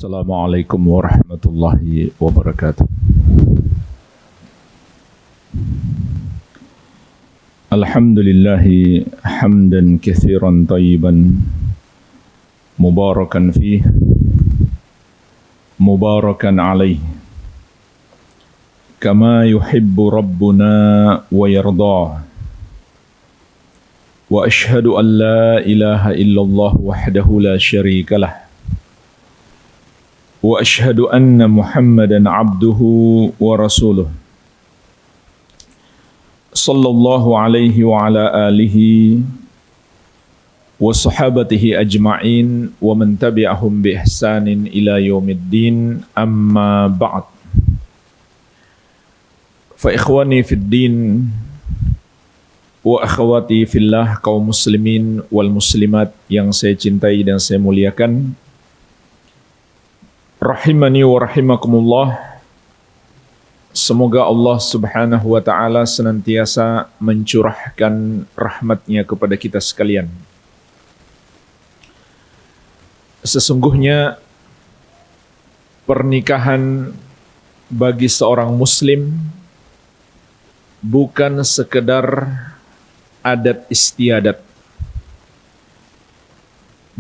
Assalamualaikum warahmatullahi wabarakatuh. Alhamdulillahi hamdan katsiran tayyiban mubarakan fih mubarakan alaih kama yuhibbu rabbuna wa yardah. Wa ashhadu an la ilaha illallah wahdahu la syarika lah. Wa ashhadu anna Muhammadan abduhu wa rasuluh. Sallallahu alaihi wa ala alihi wa sahabatihi ajma'in wa man tabi'ahum bi ihsanin ila yaumiddin, amma ba'd. Fa ikhwani fid din wa akhwati fillah, kaum muslimin wal muslimat yang saya cintai dan saya muliakan, rahimani wa rahimakumullah. Semoga Allah subhanahu wa ta'ala senantiasa mencurahkan rahmatnya kepada kita sekalian. Sesungguhnya pernikahan bagi seorang muslim bukan sekedar adat istiadat,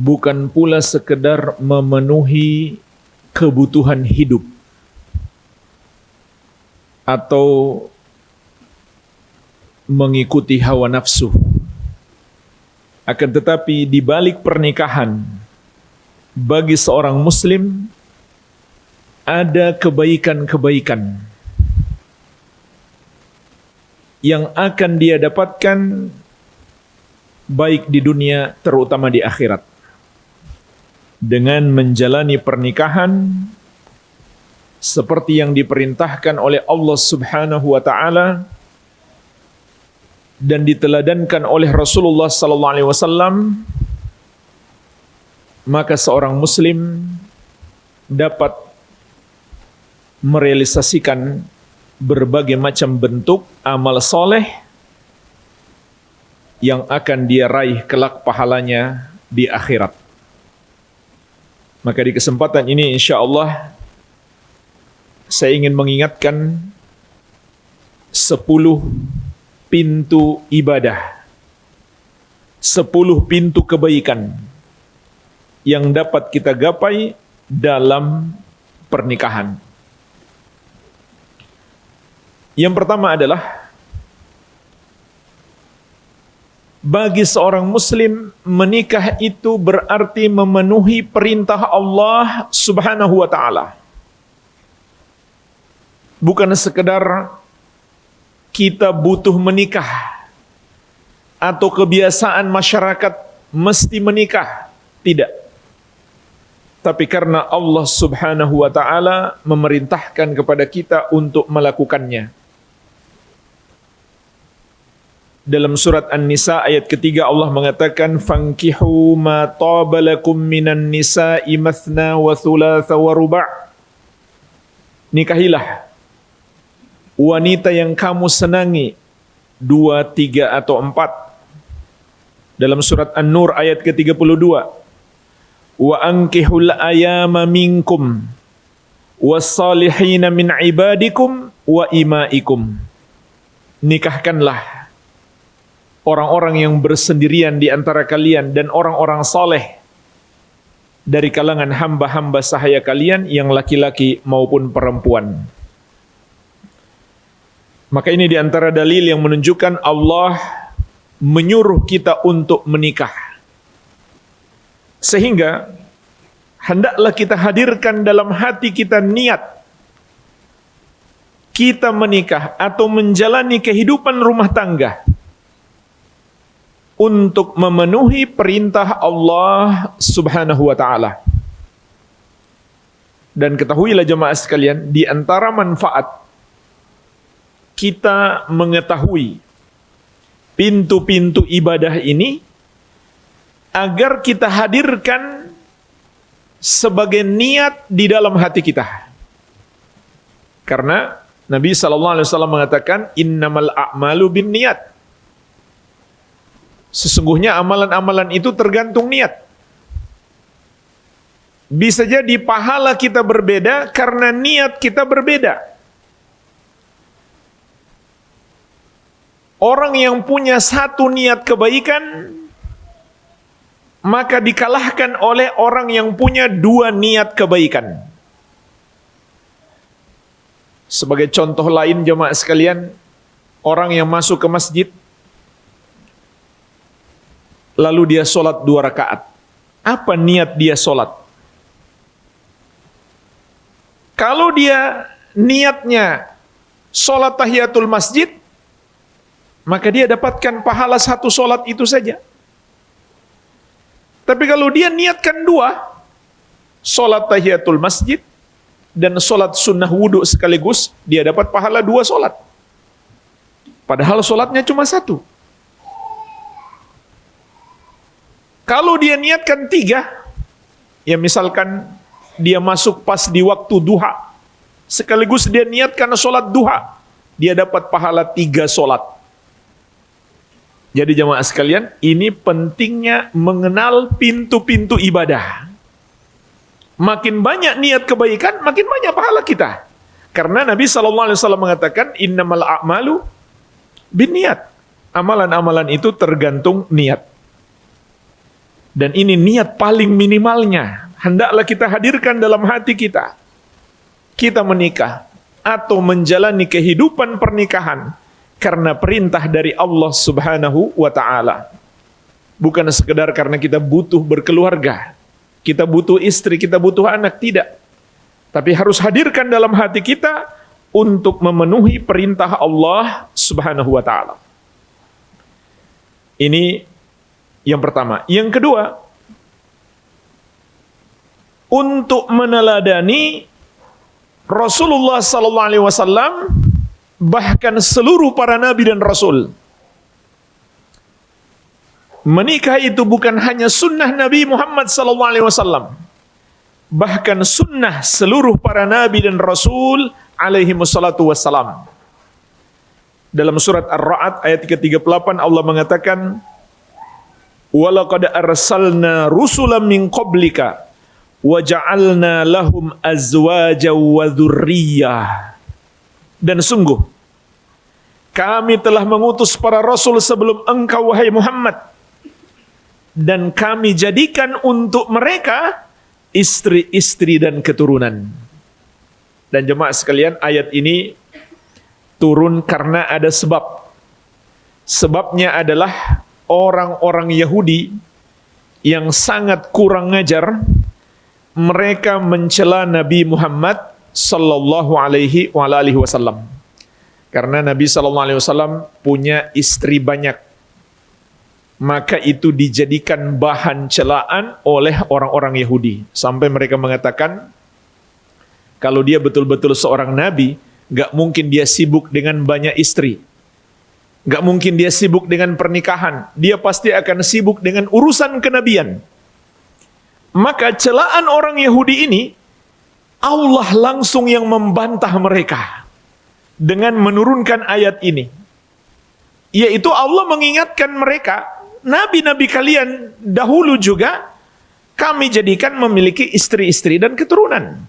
bukan pula sekedar memenuhi kebutuhan hidup atau mengikuti hawa nafsu. Akan tetapi di balik pernikahan bagi seorang muslim ada kebaikan-kebaikan yang akan dia dapatkan baik di dunia terutama di akhirat. Dengan menjalani pernikahan seperti yang diperintahkan oleh Allah subhanahu wa ta'ala dan diteladankan oleh Rasulullah sallallahu alaihi wasallam, maka seorang muslim dapat merealisasikan berbagai macam bentuk amal soleh yang akan dia raih kelak pahalanya di akhirat. Maka di kesempatan ini insyaallah saya ingin mengingatkan 10 pintu ibadah, 10 pintu kebaikan yang dapat kita gapai dalam pernikahan. Yang pertama adalah bagi seorang muslim, menikah itu berarti memenuhi perintah Allah subhanahu wa ta'ala. Bukan sekedar kita butuh menikah atau kebiasaan masyarakat mesti menikah. Tidak. Tapi karena Allah subhanahu wa ta'ala memerintahkan kepada kita untuk melakukannya. Dalam surat An-Nisa ayat ketiga Allah mengatakan, fankihu ma tabalakum minan nisa'i mathna wa thulatha wa ruba'. Nikahilah wanita yang kamu senangi 2, 3 atau 4. Dalam surat An-Nur ayat ke-32, wa ankihul ayama minkum was-salihina min ibadikum wa imaikum. Nikahkanlah orang-orang yang bersendirian di antara kalian dan orang-orang saleh dari kalangan hamba-hamba sahaya kalian yang laki-laki maupun perempuan. Maka ini di antara dalil yang menunjukkan Allah menyuruh kita untuk menikah. Sehingga hendaklah kita hadirkan dalam hati kita niat kita menikah atau menjalani kehidupan rumah tangga untuk memenuhi perintah Allah subhanahu wa ta'ala. Dan ketahuilah jemaah sekalian, di antara manfaat kita mengetahui pintu-pintu ibadah ini agar kita hadirkan sebagai niat di dalam hati kita. Karena Nabi SAW mengatakan, innamal a'malu bin niat. Sesungguhnya amalan-amalan itu tergantung niat. Bisa jadi pahala kita berbeda karena niat kita berbeda. Orang yang punya satu niat kebaikan, maka dikalahkan oleh orang yang punya dua niat kebaikan. Sebagai contoh lain jemaah sekalian, orang yang masuk ke masjid, lalu dia sholat 2 rakaat. Apa niat dia sholat? Kalau dia niatnya sholat tahiyatul masjid, maka dia dapatkan pahala 1 sholat itu saja. Tapi kalau dia niatkan 2, sholat tahiyatul masjid dan sholat sunnah wudhu sekaligus, dia dapat pahala 2 sholat. Padahal sholatnya cuma 1. Kalau dia niatkan 3, ya misalkan dia masuk pas di waktu duha, sekaligus dia niatkan sholat duha, dia dapat pahala 3 sholat. Jadi jemaah sekalian, ini pentingnya mengenal pintu-pintu ibadah. Makin banyak niat kebaikan, makin banyak pahala kita. Karena Nabi SAW mengatakan, innamal a'malu binniat. Amalan-amalan itu tergantung niat. Dan ini niat paling minimalnya. Hendaklah kita hadirkan dalam hati kita. Kita menikah atau menjalani kehidupan pernikahan karena perintah dari Allah Subhanahu wa ta'ala. Bukan sekedar karena kita butuh berkeluarga, kita butuh istri, kita butuh anak, tidak. Tapi harus hadirkan dalam hati kita untuk memenuhi perintah Allah Subhanahu wa ta'ala. Ini yang pertama. Yang kedua, untuk meneladani Rasulullah sallallahu alaihi wasallam, bahkan seluruh para nabi dan rasul. Menikah itu bukan hanya sunnah Nabi Muhammad sallallahu alaihi wasallam, bahkan sunnah seluruh para nabi dan rasul alaihi wassalatu wassalam. Dalam surat Ar-Ra'd ayat 38 Allah mengatakan, "Walaqad arsalna rusulan min qablika wa ja'alna lahum azwaja wa dzurriyyah." Dan sungguh kami telah mengutus para rasul sebelum engkau wahai Muhammad, dan kami jadikan untuk mereka istri-istri dan keturunan. Dan jemaah sekalian, ayat ini turun karena ada sebab. Sebabnya adalah orang-orang Yahudi yang sangat kurang ngajar, mereka mencela Nabi Muhammad sallallahu alaihi wasallam. Karena Nabi sallallahu alaihi wasallam punya istri banyak, maka itu dijadikan bahan celaan oleh orang-orang Yahudi. Sampai mereka mengatakan, kalau dia betul-betul seorang nabi, gak mungkin dia sibuk dengan banyak istri, gak mungkin dia sibuk dengan pernikahan, dia pasti akan sibuk dengan urusan kenabian. Maka celaan orang Yahudi ini, Allah langsung yang membantah mereka dengan menurunkan ayat ini. Yaitu Allah mengingatkan mereka, nabi-nabi kalian dahulu juga kami jadikan memiliki istri-istri dan keturunan.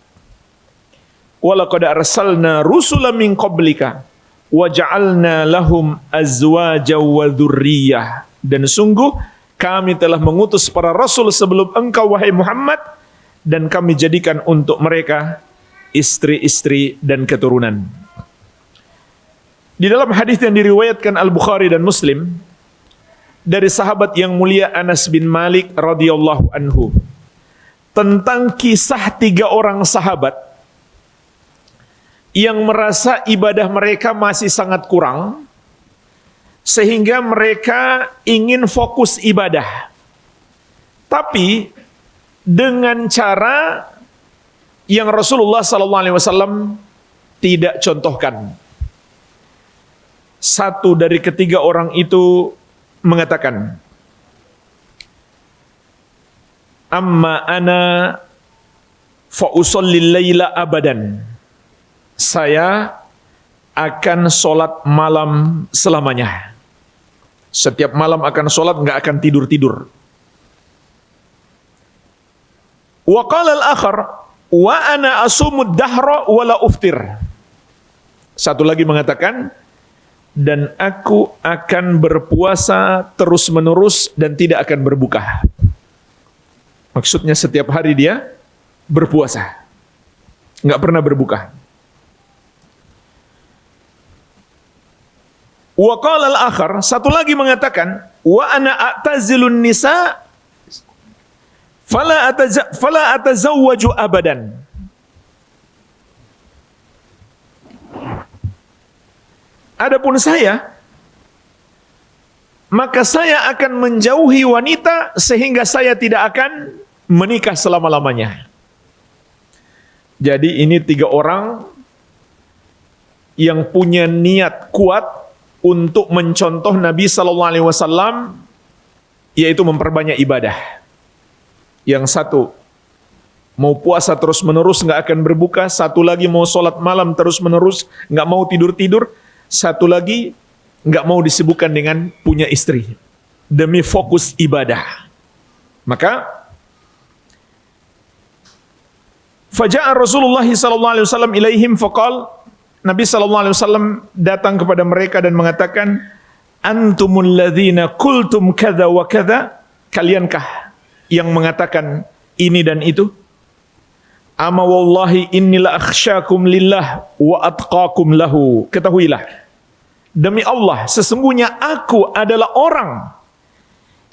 Walaqad arsalna rusulan min qablika wa ja'alna lahum azwaja wa dzurriyyah. Dan sungguh kami telah mengutus para rasul sebelum engkau wahai Muhammad, dan kami jadikan untuk mereka istri-istri dan keturunan. Di dalam hadis yang diriwayatkan Al-Bukhari dan Muslim dari sahabat yang mulia Anas bin Malik radhiyallahu anhu, tentang kisah 3 orang sahabat yang merasa ibadah mereka masih sangat kurang, sehingga mereka ingin fokus ibadah, tapi dengan cara yang Rasulullah SAW tidak contohkan. Satu dari ketiga orang itu mengatakan, "Amma ana fa usallil laila abadan." Saya akan sholat malam selamanya. Setiap malam akan sholat, nggak akan tidur-tidur. Wa qala al-akhar wa ana asumud dahra wa la uftir. Satu lagi mengatakan, dan aku akan berpuasa terus-menerus dan tidak akan berbuka. Maksudnya setiap hari dia berpuasa, nggak pernah berbuka. Wa qala al-akhar, satu lagi mengatakan, wa ana a'tazilun nisa fala atazawwaju abadan. Adapun saya, maka saya akan menjauhi wanita sehingga saya tidak akan menikah selama-lamanya. Jadi ini 3 orang yang punya niat kuat untuk mencontoh Nabi SAW, yaitu memperbanyak ibadah. Yang satu mau puasa terus-menerus nggak akan berbuka, satu lagi mau sholat malam terus-menerus nggak mau tidur-tidur, satu lagi nggak mau disibukkan dengan punya istri demi fokus ibadah. Maka faja'a Rasulullah SAW ilaihim faqal, Nabi SAW datang kepada mereka dan mengatakan, antumul ladzina qultum kadza wa kadza, kaliankah yang mengatakan ini dan itu? Ama wallahi inni la akhsyakum lillah wa atqakum lahu. Ketahuilah, demi Allah, sesungguhnya aku adalah orang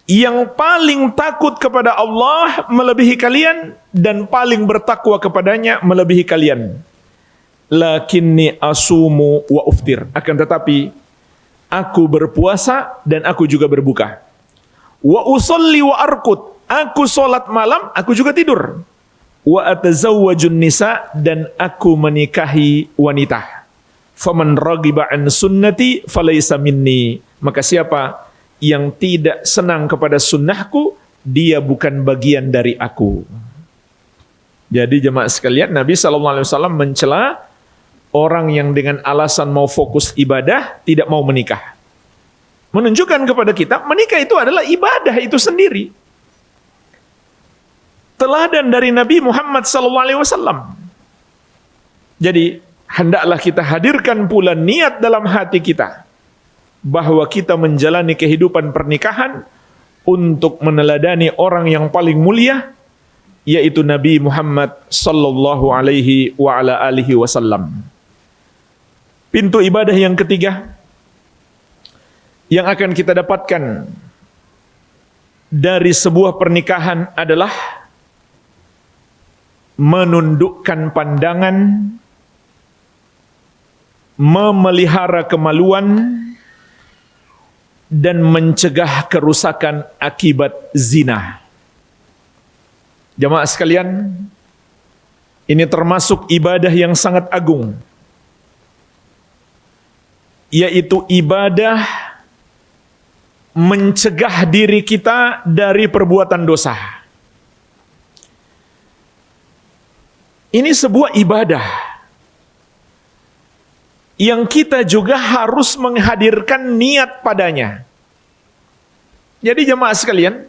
yang paling takut kepada Allah melebihi kalian dan paling bertakwa kepadanya melebihi kalian. Lakinni asumu wa uftir. Akan tetapi aku berpuasa dan aku juga berbuka. Wa usolli wa arkut. Aku solat malam, aku juga tidur. Wa atazawwajun nisa, dan aku menikahi wanita. Faman ragiba an sunnati falaysa minni. Maka siapa yang tidak senang kepada sunnahku, dia bukan bagian dari aku. Jadi jemaah sekalian, Nabi SAW mencela orang yang dengan alasan mau fokus ibadah tidak mau menikah. Menunjukkan kepada kita, menikah itu adalah ibadah itu sendiri. Teladan dari Nabi Muhammad SAW. Jadi hendaklah kita hadirkan pula niat dalam hati kita bahwa kita menjalani kehidupan pernikahan untuk meneladani orang yang paling mulia, yaitu Nabi Muhammad sallallahu alaihi wa ala alihi wasallam. Pintu ibadah yang ketiga yang akan kita dapatkan dari sebuah pernikahan adalah menundukkan pandangan, memelihara kemaluan, dan mencegah kerusakan akibat zina. Jamaah sekalian, ini termasuk ibadah yang sangat agung, yaitu ibadah mencegah diri kita dari perbuatan dosa. Ini sebuah ibadah yang kita juga harus menghadirkan niat padanya. Jadi jemaah sekalian,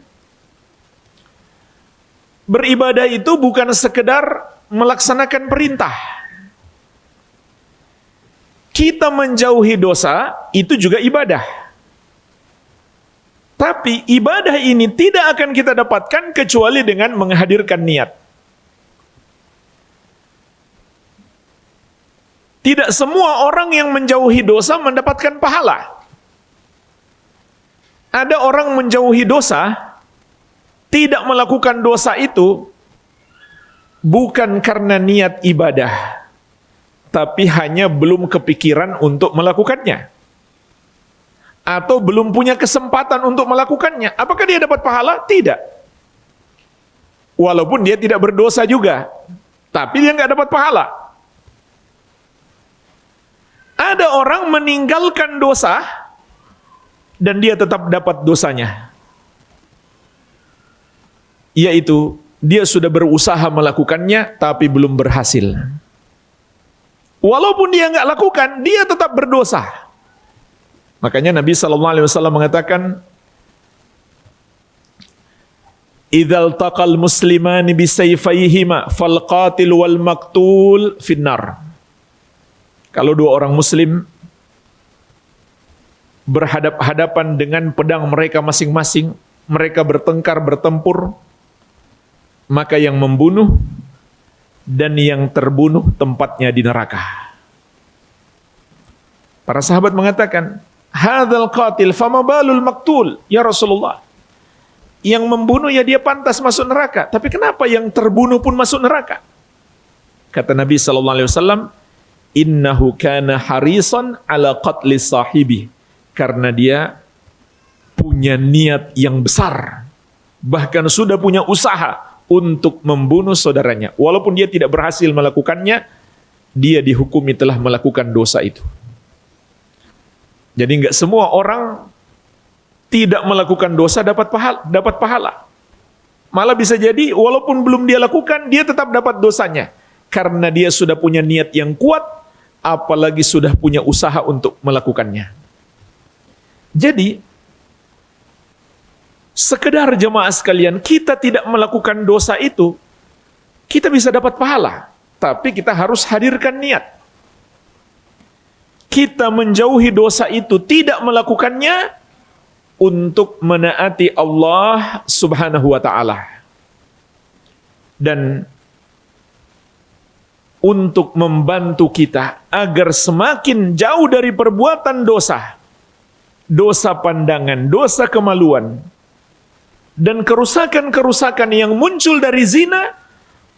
beribadah itu bukan sekedar melaksanakan perintah. Kita menjauhi dosa itu juga ibadah. Tapi ibadah ini tidak akan kita dapatkan kecuali dengan menghadirkan niat. Tidak semua orang yang menjauhi dosa mendapatkan pahala. Ada orang menjauhi dosa, tidak melakukan dosa itu bukan karena niat ibadah, tapi hanya belum kepikiran untuk melakukannya, atau belum punya kesempatan untuk melakukannya. Apakah dia dapat pahala? Tidak. Walaupun dia tidak berdosa juga, tapi dia nggak dapat pahala. Ada orang meninggalkan dosa dan dia tetap dapat dosanya, yaitu dia sudah berusaha melakukannya tapi belum berhasil. Walaupun dia nggak lakukan, dia tetap berdosa. Makanya Nabi SAW mengatakan, idzal taqal muslimani bisayfayhima fal qatil wal maqtul finnar. Kalau dua orang muslim berhadap-hadapan dengan pedang mereka masing-masing, mereka bertengkar, bertempur, maka yang membunuh dan yang terbunuh tempatnya di neraka. Para sahabat mengatakan, hadzal qatil fama balul maqtul ya Rasulullah. Yang membunuh ya dia pantas masuk neraka, tapi kenapa yang terbunuh pun masuk neraka? Kata Nabi sallallahu alaihi wasallam, innahu kana harisan ala qatli sahibi, karena dia punya niat yang besar, bahkan sudah punya usaha untuk membunuh saudaranya. Walaupun dia tidak berhasil melakukannya, dia dihukumi telah melakukan dosa itu. Jadi enggak semua orang tidak melakukan dosa dapat pahala. Malah bisa jadi walaupun belum dia lakukan, dia tetap dapat dosanya. Karena dia sudah punya niat yang kuat, apalagi sudah punya usaha untuk melakukannya. Jadi, sekedar jemaah sekalian, kita tidak melakukan dosa itu, kita bisa dapat pahala. Tapi kita harus hadirkan niat. Kita menjauhi dosa itu, tidak melakukannya untuk menaati Allah Subhanahu wa ta'ala. Dan untuk membantu kita agar semakin jauh dari perbuatan dosa, dosa pandangan, dosa kemaluan, dan kerusakan-kerusakan yang muncul dari zina,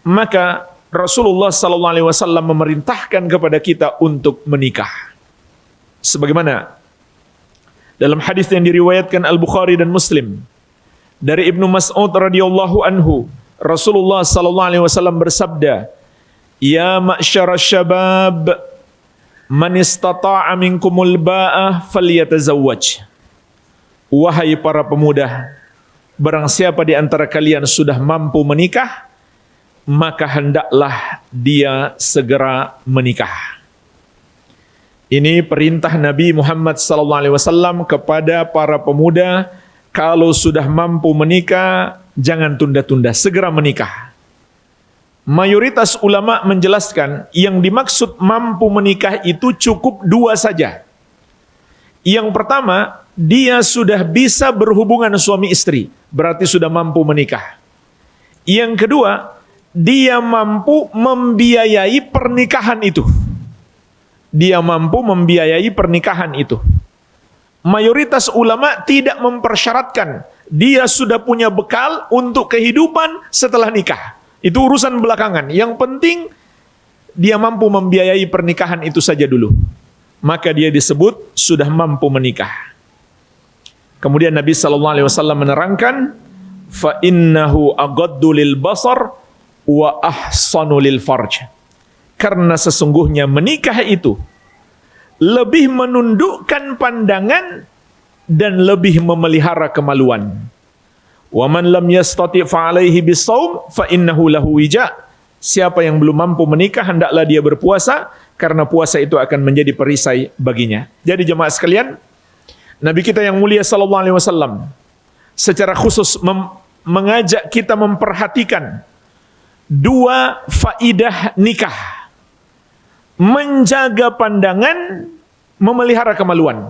maka Rasulullah SAW memerintahkan kepada kita untuk menikah. Sebagaimana dalam hadis yang diriwayatkan Al-Bukhari dan Muslim dari Ibnu Mas'ud radhiyallahu anhu, Rasulullah SAW bersabda, ya ma'syarasy syabab, man istata'a minkumul ba'ah falyatazawwaj. Wahai para pemuda, barang siapa di antara kalian sudah mampu menikah, maka hendaklah dia segera menikah. Ini perintah Nabi Muhammad SAW kepada para pemuda, kalau sudah mampu menikah, jangan tunda-tunda, segera menikah. Mayoritas ulama menjelaskan yang dimaksud mampu menikah itu cukup dua saja. Yang pertama, dia sudah bisa berhubungan suami istri, berarti sudah mampu menikah. Yang kedua, dia mampu membiayai pernikahan itu. Dia mampu membiayai pernikahan itu. Mayoritas ulama tidak mempersyaratkan dia sudah punya bekal untuk kehidupan setelah nikah. Itu urusan belakangan. Yang penting dia mampu membiayai pernikahan itu saja dulu. Maka dia disebut sudah mampu menikah. Kemudian Nabi SAW menerangkan, fa innahu aghaddu lil basar wa ahsanu lil farj. Karena sesungguhnya menikah itu lebih menundukkan pandangan dan lebih memelihara kemaluan. Wa man lam yastati' fa alaihi bisawm fa innahu lahu wija'. Siapa yang belum mampu menikah, hendaklah dia berpuasa, karena puasa itu akan menjadi perisai baginya. Jadi jemaah sekalian, Nabi kita yang mulia sallallahu alaihi wasallam secara khusus mengajak kita memperhatikan dua faidah nikah. Menjaga pandangan, memelihara kemaluan.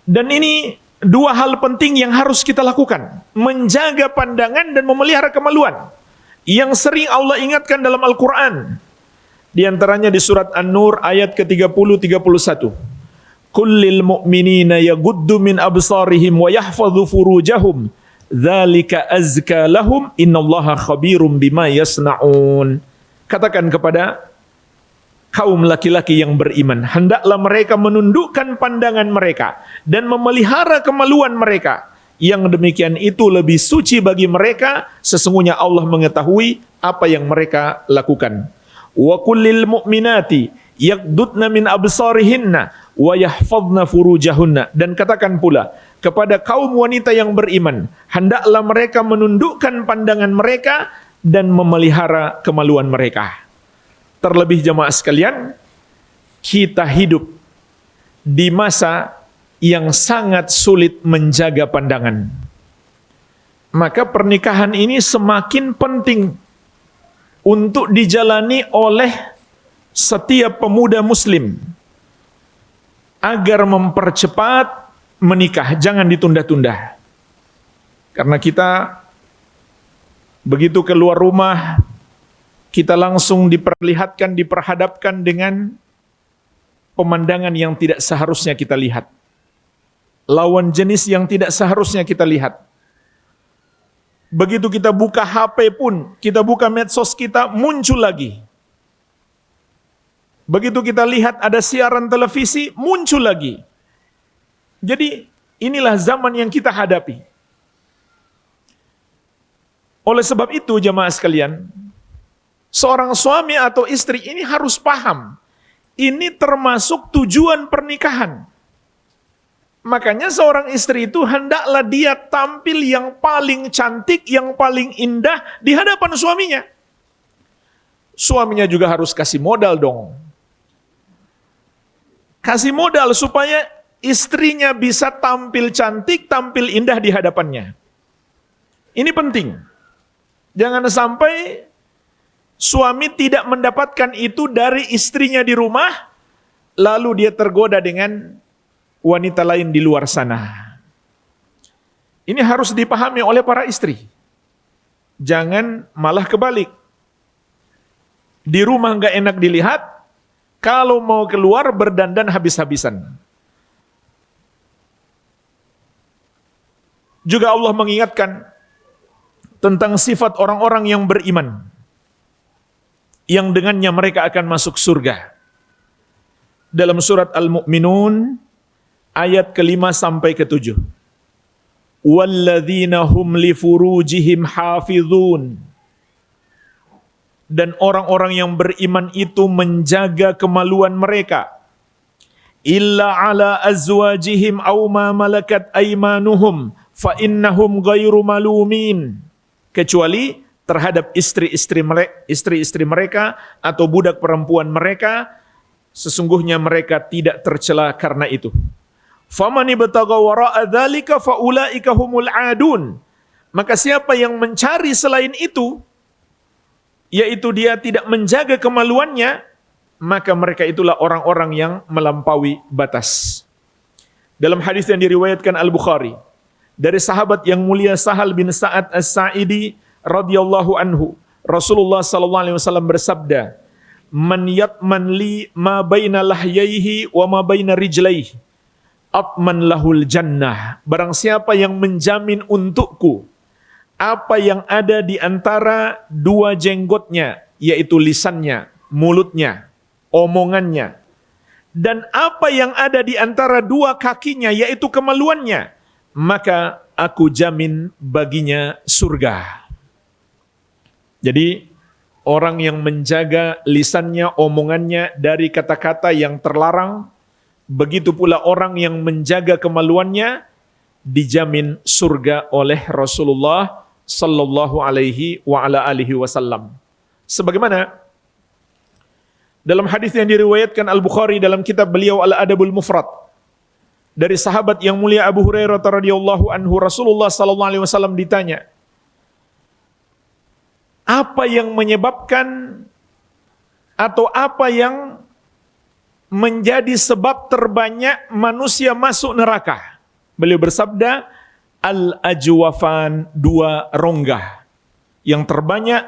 Dan ini dua hal penting yang harus kita lakukan. Menjaga pandangan dan memelihara kemaluan. Yang sering Allah ingatkan dalam Al-Quran. Di antaranya di surat An-Nur ayat ke-30-31. Kullil mu'minina yaguddu min absarihim wa yahfadhu furujahum. Dzalika azka lahum innallaha khabirum bima yasna'un. Katakan kepada kaum laki-laki yang beriman, hendaklah mereka menundukkan pandangan mereka dan memelihara kemaluan mereka. Yang demikian itu lebih suci bagi mereka, sesungguhnya Allah mengetahui apa yang mereka lakukan. Wa kullil mu'minati yaghdudna min absarihinna wa yahfadna furujahunna. Dan katakan pula kepada kaum wanita yang beriman, hendaklah mereka menundukkan pandangan mereka dan memelihara kemaluan mereka. Terlebih jemaah sekalian, kita hidup di masa yang sangat sulit menjaga pandangan. Maka pernikahan ini semakin penting untuk dijalani oleh setiap pemuda muslim agar mempercepat menikah, jangan ditunda-tunda. Karena kita begitu keluar rumah, kita langsung diperhadapkan dengan pemandangan yang tidak seharusnya kita lihat. Lawan jenis yang tidak seharusnya kita lihat. Begitu kita buka HP pun, kita buka medsos kita, muncul lagi. Begitu kita lihat ada siaran televisi, muncul lagi. Jadi inilah zaman yang kita hadapi. Oleh sebab itu jemaah sekalian, seorang suami atau istri ini harus paham, ini termasuk tujuan pernikahan. Makanya seorang istri itu hendaklah dia tampil yang paling cantik, yang paling indah di hadapan suaminya. Suaminya juga harus kasih modal dong. Kasih modal supaya istrinya bisa tampil cantik, tampil indah di hadapannya. Ini penting. Jangan sampai suami tidak mendapatkan itu dari istrinya di rumah, lalu dia tergoda dengan wanita lain di luar sana. Ini harus dipahami oleh para istri. Jangan malah kebalik. Di rumah nggak enak dilihat, kalau mau keluar berdandan habis-habisan. Juga Allah mengingatkan tentang sifat orang-orang yang beriman, yang dengannya mereka akan masuk surga. Dalam surat Al-Mu'minun, ayat ke-5 sampai ke-7. Walladzina hum li furujihim hafizun. Dan orang-orang yang beriman itu menjaga kemaluan mereka. Illa ala azwajihim aw ma malakat aymanuhum fa innahum ghairu malumin. Kecuali terhadap istri-istri mereka atau budak perempuan mereka, sesungguhnya mereka tidak tercela karena itu. Faman ibtagha wara'a dzalika faulaika humul adun. Maka siapa yang mencari selain itu, yaitu dia tidak menjaga kemaluannya, maka mereka itulah orang-orang yang melampaui batas. Dalam hadis yang diriwayatkan Al-Bukhari dari sahabat yang mulia Sahal bin Sa'ad As-Sa'idi radhiyallahu anhu, Rasulullah sallallahu alaihi wasallam bersabda, "Man yatman li ma baina lahyaihi wa ma baina rijlaihi atman lahul jannah." Barang siapa yang menjamin untukku apa yang ada di antara dua jenggotnya, yaitu lisannya, mulutnya, omongannya, dan apa yang ada di antara dua kakinya, yaitu kemaluannya, maka aku jamin baginya surga. Jadi orang yang menjaga lisannya, omongannya dari kata-kata yang terlarang, begitu pula orang yang menjaga kemaluannya dijamin surga oleh Rasulullah sallallahu alaihi wa ala alihi wasallam. Sebagaimana dalam hadis yang diriwayatkan Al-Bukhari dalam kitab beliau Al-Adabul Mufrad dari sahabat yang mulia Abu Hurairah radhiyallahu anhu, Rasulullah sallallahu alaihi wasallam ditanya, apa yang menyebabkan atau apa yang menjadi sebab terbanyak manusia masuk neraka? Beliau bersabda, al-ajwafan, dua rongga. Yang terbanyak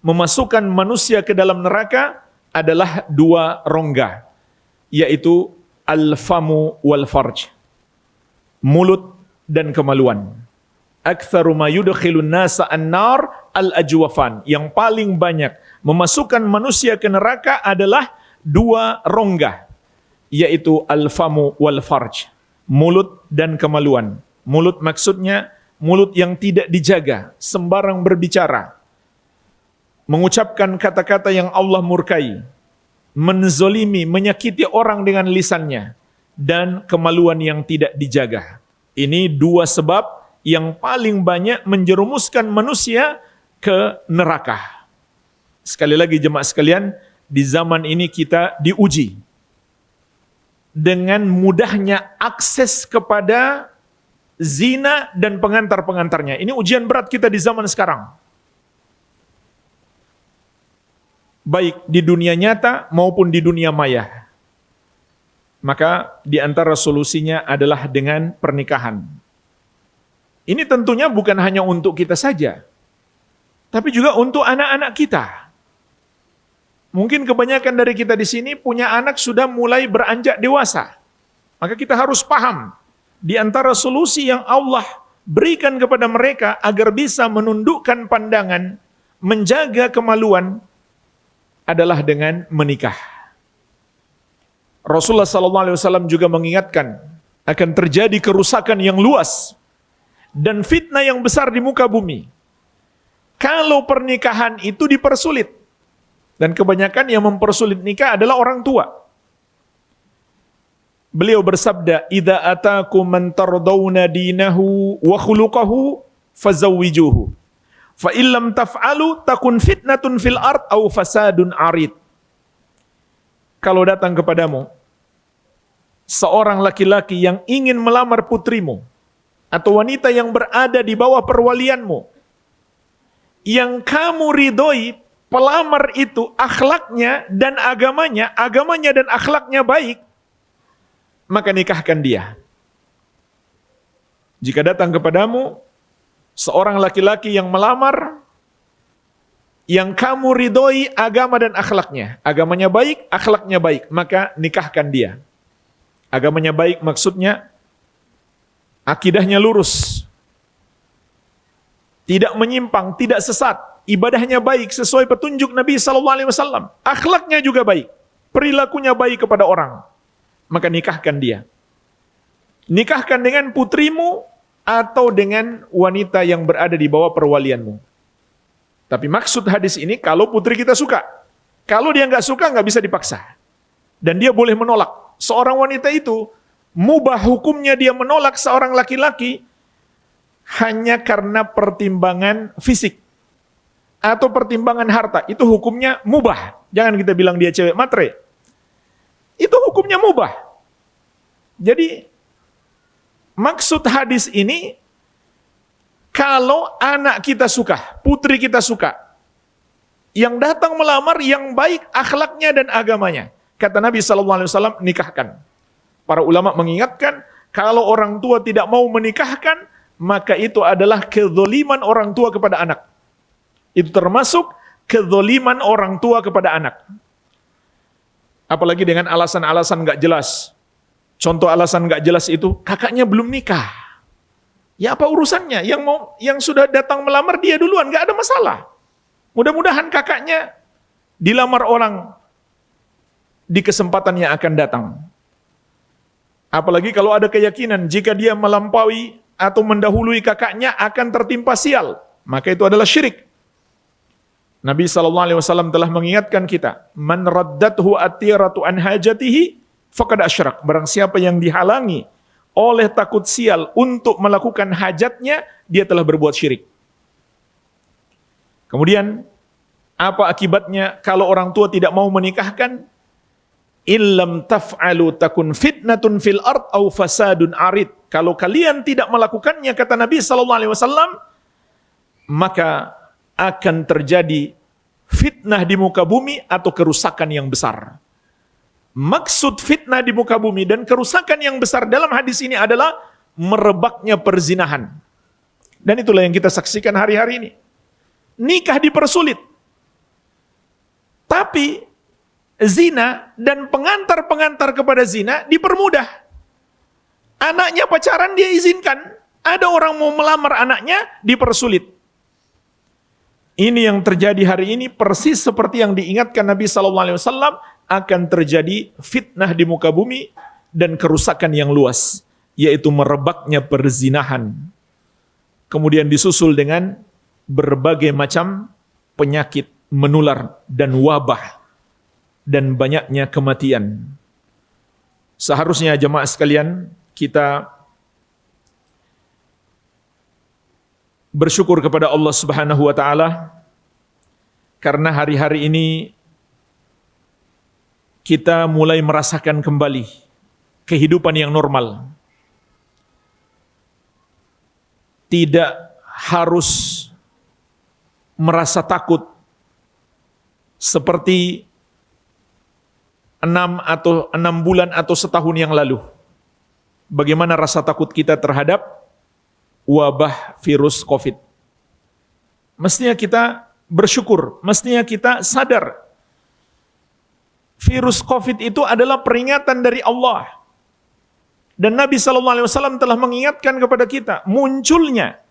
memasukkan manusia ke dalam neraka adalah dua rongga, yaitu al-famu wal farj, mulut dan kemaluan. Aktsaru ma yudkhilun nasa an-nar al-ajwafan. Yang paling banyak memasukkan manusia ke neraka adalah dua rongga, yaitu al-famu wal farj, mulut dan kemaluan. Mulut maksudnya mulut yang tidak dijaga, sembarang berbicara, mengucapkan kata-kata yang Allah murkai, menzolimi, menyakiti orang dengan lisannya, dan kemaluan yang tidak dijaga. Ini dua sebab yang paling banyak menjerumuskan manusia ke neraka. Sekali lagi jemaah sekalian, di zaman ini kita diuji dengan mudahnya akses kepada zina dan pengantar-pengantarnya. Ini ujian berat kita di zaman sekarang. Baik di dunia nyata maupun di dunia maya. Maka di antara solusinya adalah dengan pernikahan. Ini tentunya bukan hanya untuk kita saja, tapi juga untuk anak-anak kita. Mungkin kebanyakan dari kita di sini punya anak sudah mulai beranjak dewasa. Maka kita harus paham, di antara solusi yang Allah berikan kepada mereka agar bisa menundukkan pandangan, menjaga kemaluan, adalah dengan menikah. Rasulullah SAW juga mengingatkan akan terjadi kerusakan yang luas dan fitnah yang besar di muka bumi kalau pernikahan itu dipersulit. Dan kebanyakan yang mempersulit nikah adalah orang tua. Beliau bersabda, "Idza atakum man tardawna dinahu wa khuluquhu fazawwijuhu. Fa illam taf'alu takun fitnatun fil ard aw fasadun arid." Kalau datang kepadamu seorang laki-laki yang ingin melamar putrimu atau wanita yang berada di bawah perwalianmu, yang kamu ridhoi pelamar itu akhlaknya dan agamanya dan akhlaknya baik, maka nikahkan dia. Jika datang kepadamu seorang laki-laki yang melamar, yang kamu ridhoi agama dan akhlaknya, agamanya baik, akhlaknya baik, maka nikahkan dia. Agamanya baik maksudnya akidahnya lurus, tidak menyimpang, tidak sesat, ibadahnya baik sesuai petunjuk Nabi SAW, akhlaknya juga baik, perilakunya baik kepada orang, maka nikahkan dia. Nikahkan dengan putrimu atau dengan wanita yang berada di bawah perwalianmu. Tapi maksud hadis ini kalau putri kita suka. Kalau dia nggak suka nggak bisa dipaksa. Dan dia boleh menolak. Seorang wanita itu mubah hukumnya dia menolak seorang laki-laki hanya karena pertimbangan fisik atau pertimbangan harta. Itu hukumnya mubah. Jangan kita bilang dia cewek matre. Itu hukumnya mubah. Jadi maksud hadis ini, kalau anak kita suka, putri kita suka, yang datang melamar yang baik akhlaknya dan agamanya, kata Nabi SAW, nikahkan. Para ulama mengingatkan, kalau orang tua tidak mau menikahkan, maka itu adalah kezaliman orang tua kepada anak. Itu termasuk kezaliman orang tua kepada anak. Apalagi dengan alasan-alasan nggak jelas. Contoh alasan nggak jelas itu, kakaknya belum nikah. Ya apa urusannya? Yang sudah datang melamar dia duluan, nggak ada masalah. Mudah-mudahan kakaknya dilamar orang di kesempatan yang akan datang. Apalagi kalau ada keyakinan jika dia melampaui atau mendahului kakaknya akan tertimpa sial, maka itu adalah syirik. Nabi SAW telah mengingatkan kita, man raddathu atiratu an hajatihi faqad asyrak. Barang siapa yang dihalangi oleh takut sial untuk melakukan hajatnya, dia telah berbuat syirik. Kemudian, apa akibatnya kalau orang tua tidak mau menikahkan? Illam taf'alu takun fitnatun fil ard au fasadun arid. Kalau kalian tidak melakukannya, kata Nabi SAW, maka akan terjadi fitnah di muka bumi atau kerusakan yang besar. Maksud fitnah di muka bumi dan kerusakan yang besar dalam hadis ini adalah merebaknya perzinahan. Dan itulah yang kita saksikan hari-hari ini. Nikah dipersulit. Tapi zina dan pengantar-pengantar kepada zina dipermudah. Anaknya pacaran dia izinkan. Ada orang mau melamar anaknya dipersulit. Ini yang terjadi hari ini persis seperti yang diingatkan Nabi SAW, akan terjadi fitnah di muka bumi dan kerusakan yang luas, yaitu merebaknya perzinahan. Kemudian disusul dengan berbagai macam penyakit menular dan wabah dan banyaknya kematian. Seharusnya jemaah sekalian kita bersyukur kepada Allah Subhanahu wa taala karena hari-hari ini kita mulai merasakan kembali kehidupan yang normal. tidak harus merasa takut seperti 6 bulan atau setahun yang lalu. Bagaimana rasa takut kita terhadap wabah virus COVID? Mestinya kita bersyukur, mestinya kita sadar virus COVID itu adalah peringatan dari Allah. Dan Nabi SAW telah mengingatkan kepada kita munculnya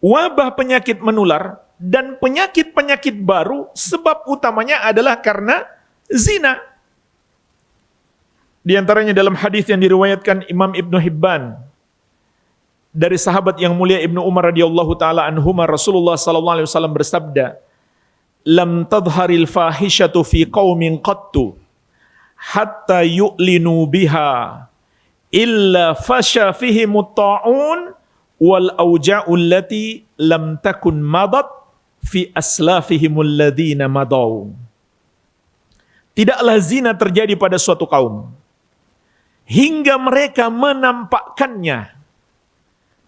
wabah penyakit menular dan penyakit-penyakit baru sebab utamanya adalah karena zina. Di antaranya dalam hadis yang diriwayatkan Imam Ibnu Hibban dari sahabat yang mulia Ibnu Umar radhiyallahu taala anhuma, Rasulullah sallallahu alaihi wasallam bersabda, "Lam tadhharil fahishatu fi qaumin qattu hatta yu'linu biha illa fasha fihimut ta'un wal auja'u allati lam takun madat fi aslafihimul ladzina madaw." Tidaklah zina terjadi pada suatu kaum hingga mereka menampakkannya,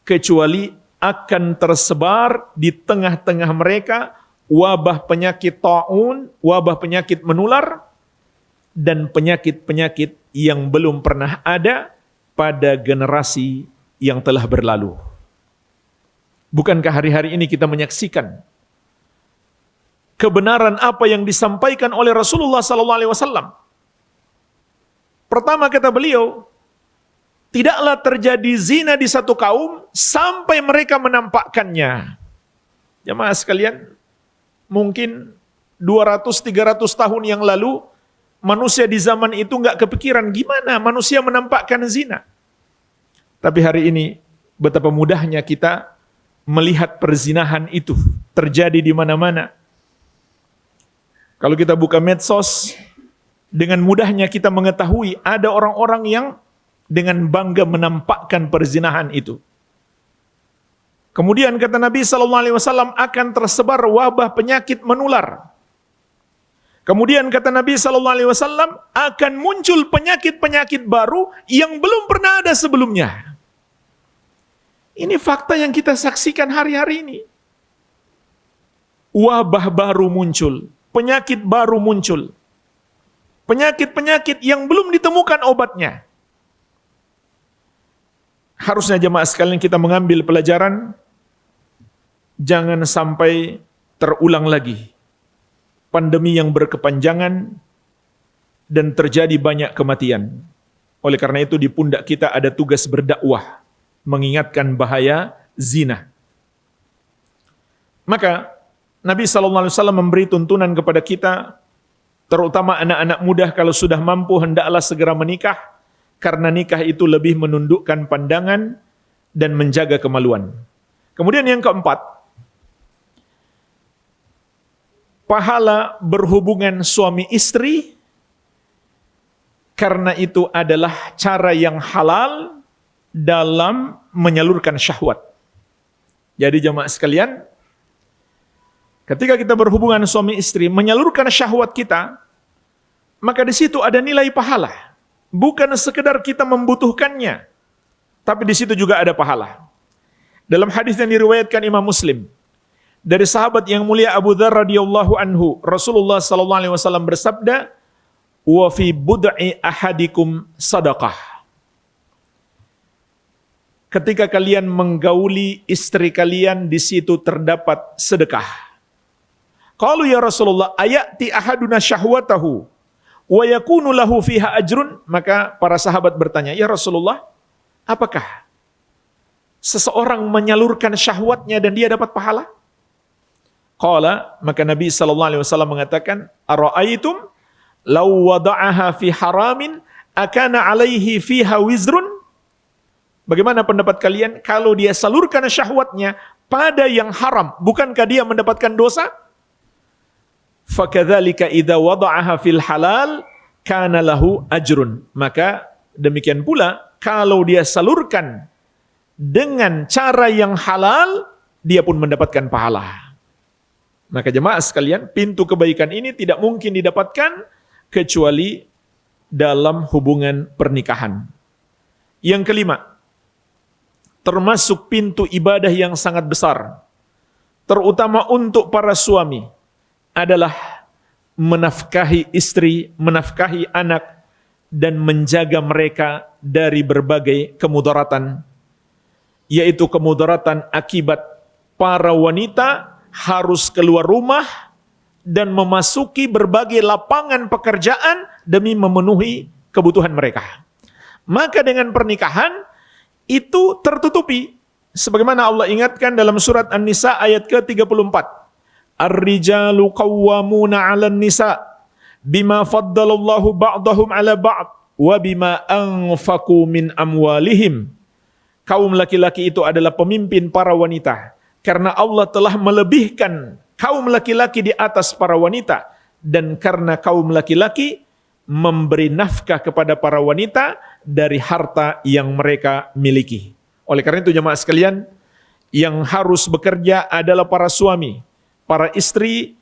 kecuali akan tersebar di tengah-tengah mereka wabah penyakit ta'un, wabah penyakit menular, dan penyakit-penyakit yang belum pernah ada pada generasi yang telah berlalu. Bukankah hari-hari ini kita menyaksikan kebenaran apa yang disampaikan oleh Rasulullah SAW? Pertama kata beliau, tidaklah terjadi zina di satu kaum sampai mereka menampakkannya. Jemaah sekalian, mungkin 200-300 tahun yang lalu, manusia di zaman itu nggak kepikiran gimana manusia menampakkan zina. Tapi hari ini, betapa mudahnya kita melihat perzinahan itu terjadi di mana-mana. Kalau kita buka medsos, dengan mudahnya kita mengetahui ada orang-orang yang dengan bangga menampakkan perzinahan itu. Kemudian kata Nabi SAW akan tersebar wabah penyakit menular. Kemudian kata Nabi SAW akan muncul penyakit-penyakit baru yang belum pernah ada sebelumnya. Ini fakta yang kita saksikan hari-hari ini. Wabah baru muncul, penyakit baru muncul. Penyakit-penyakit yang belum ditemukan obatnya. Harusnya jemaah sekalian kita mengambil pelajaran, jangan sampai terulang lagi pandemi yang berkepanjangan dan terjadi banyak kematian. Oleh karena itu di pundak kita ada tugas berdakwah, mengingatkan bahaya zina. Maka Nabi SAW memberi tuntunan kepada kita, terutama anak-anak muda, kalau sudah mampu hendaklah segera menikah, karena nikah itu lebih menundukkan pandangan dan menjaga kemaluan. Kemudian yang keempat, pahala berhubungan suami istri, karena itu adalah cara yang halal dalam menyalurkan syahwat. Jadi jemaah sekalian, ketika kita berhubungan suami istri, menyalurkan syahwat kita, maka di situ ada nilai pahala. Bukan sekedar kita membutuhkannya, tapi di situ juga ada pahala. Dalam hadis yang diriwayatkan Imam Muslim dari sahabat yang mulia Abu Dzar radhiyallahu anhu, Rasulullah sallallahu alaihi wasallam bersabda, "Wa fi bud'i ahadikum sadaqah." Ketika kalian menggauli istri kalian, di situ terdapat sedekah. Qalu ya Rasulullah, ayati ahaduna syahwatahu wa yakunu lahu fiha ajrun? Maka para sahabat bertanya, ya Rasulullah, apakah seseorang menyalurkan syahwatnya dan dia dapat pahala? Qala, maka Nabi SAW mengatakan, ara'aitum law wada'aha fi haramin akana alaihi fiha wizrun? Bagaimana pendapat kalian kalau dia salurkan syahwatnya pada yang haram, bukankah dia mendapatkan dosa? Fakadzalika idza wada'aha fil halal kana lahu ajrun. Maka demikian pula kalau dia salurkan dengan cara yang halal, dia pun mendapatkan pahala. Maka jemaah sekalian, pintu kebaikan ini tidak mungkin didapatkan kecuali dalam hubungan pernikahan. Yang kelima, termasuk pintu ibadah yang sangat besar, terutama untuk para suami, adalah menafkahi istri, menafkahi anak, dan menjaga mereka dari berbagai kemudaratan, yaitu kemudaratan akibat para wanita harus keluar rumah dan memasuki berbagai lapangan pekerjaan demi memenuhi kebutuhan mereka. Maka dengan pernikahan itu tertutupi. Sebagaimana Allah ingatkan dalam surat An-Nisa ayat ke-34. Ar-rijalu qawwamuna 'alan nisa bima faddalallahu ba'dahum 'ala ba'd wa bima anfaqu min amwalihim. Kaum laki-laki itu adalah pemimpin para wanita karena Allah telah melebihkan kaum laki-laki di atas para wanita, dan karena kaum laki-laki memberi nafkah kepada para wanita dari harta yang mereka miliki. Oleh karena itu jemaah sekalian, yang harus bekerja adalah para suami. Para istri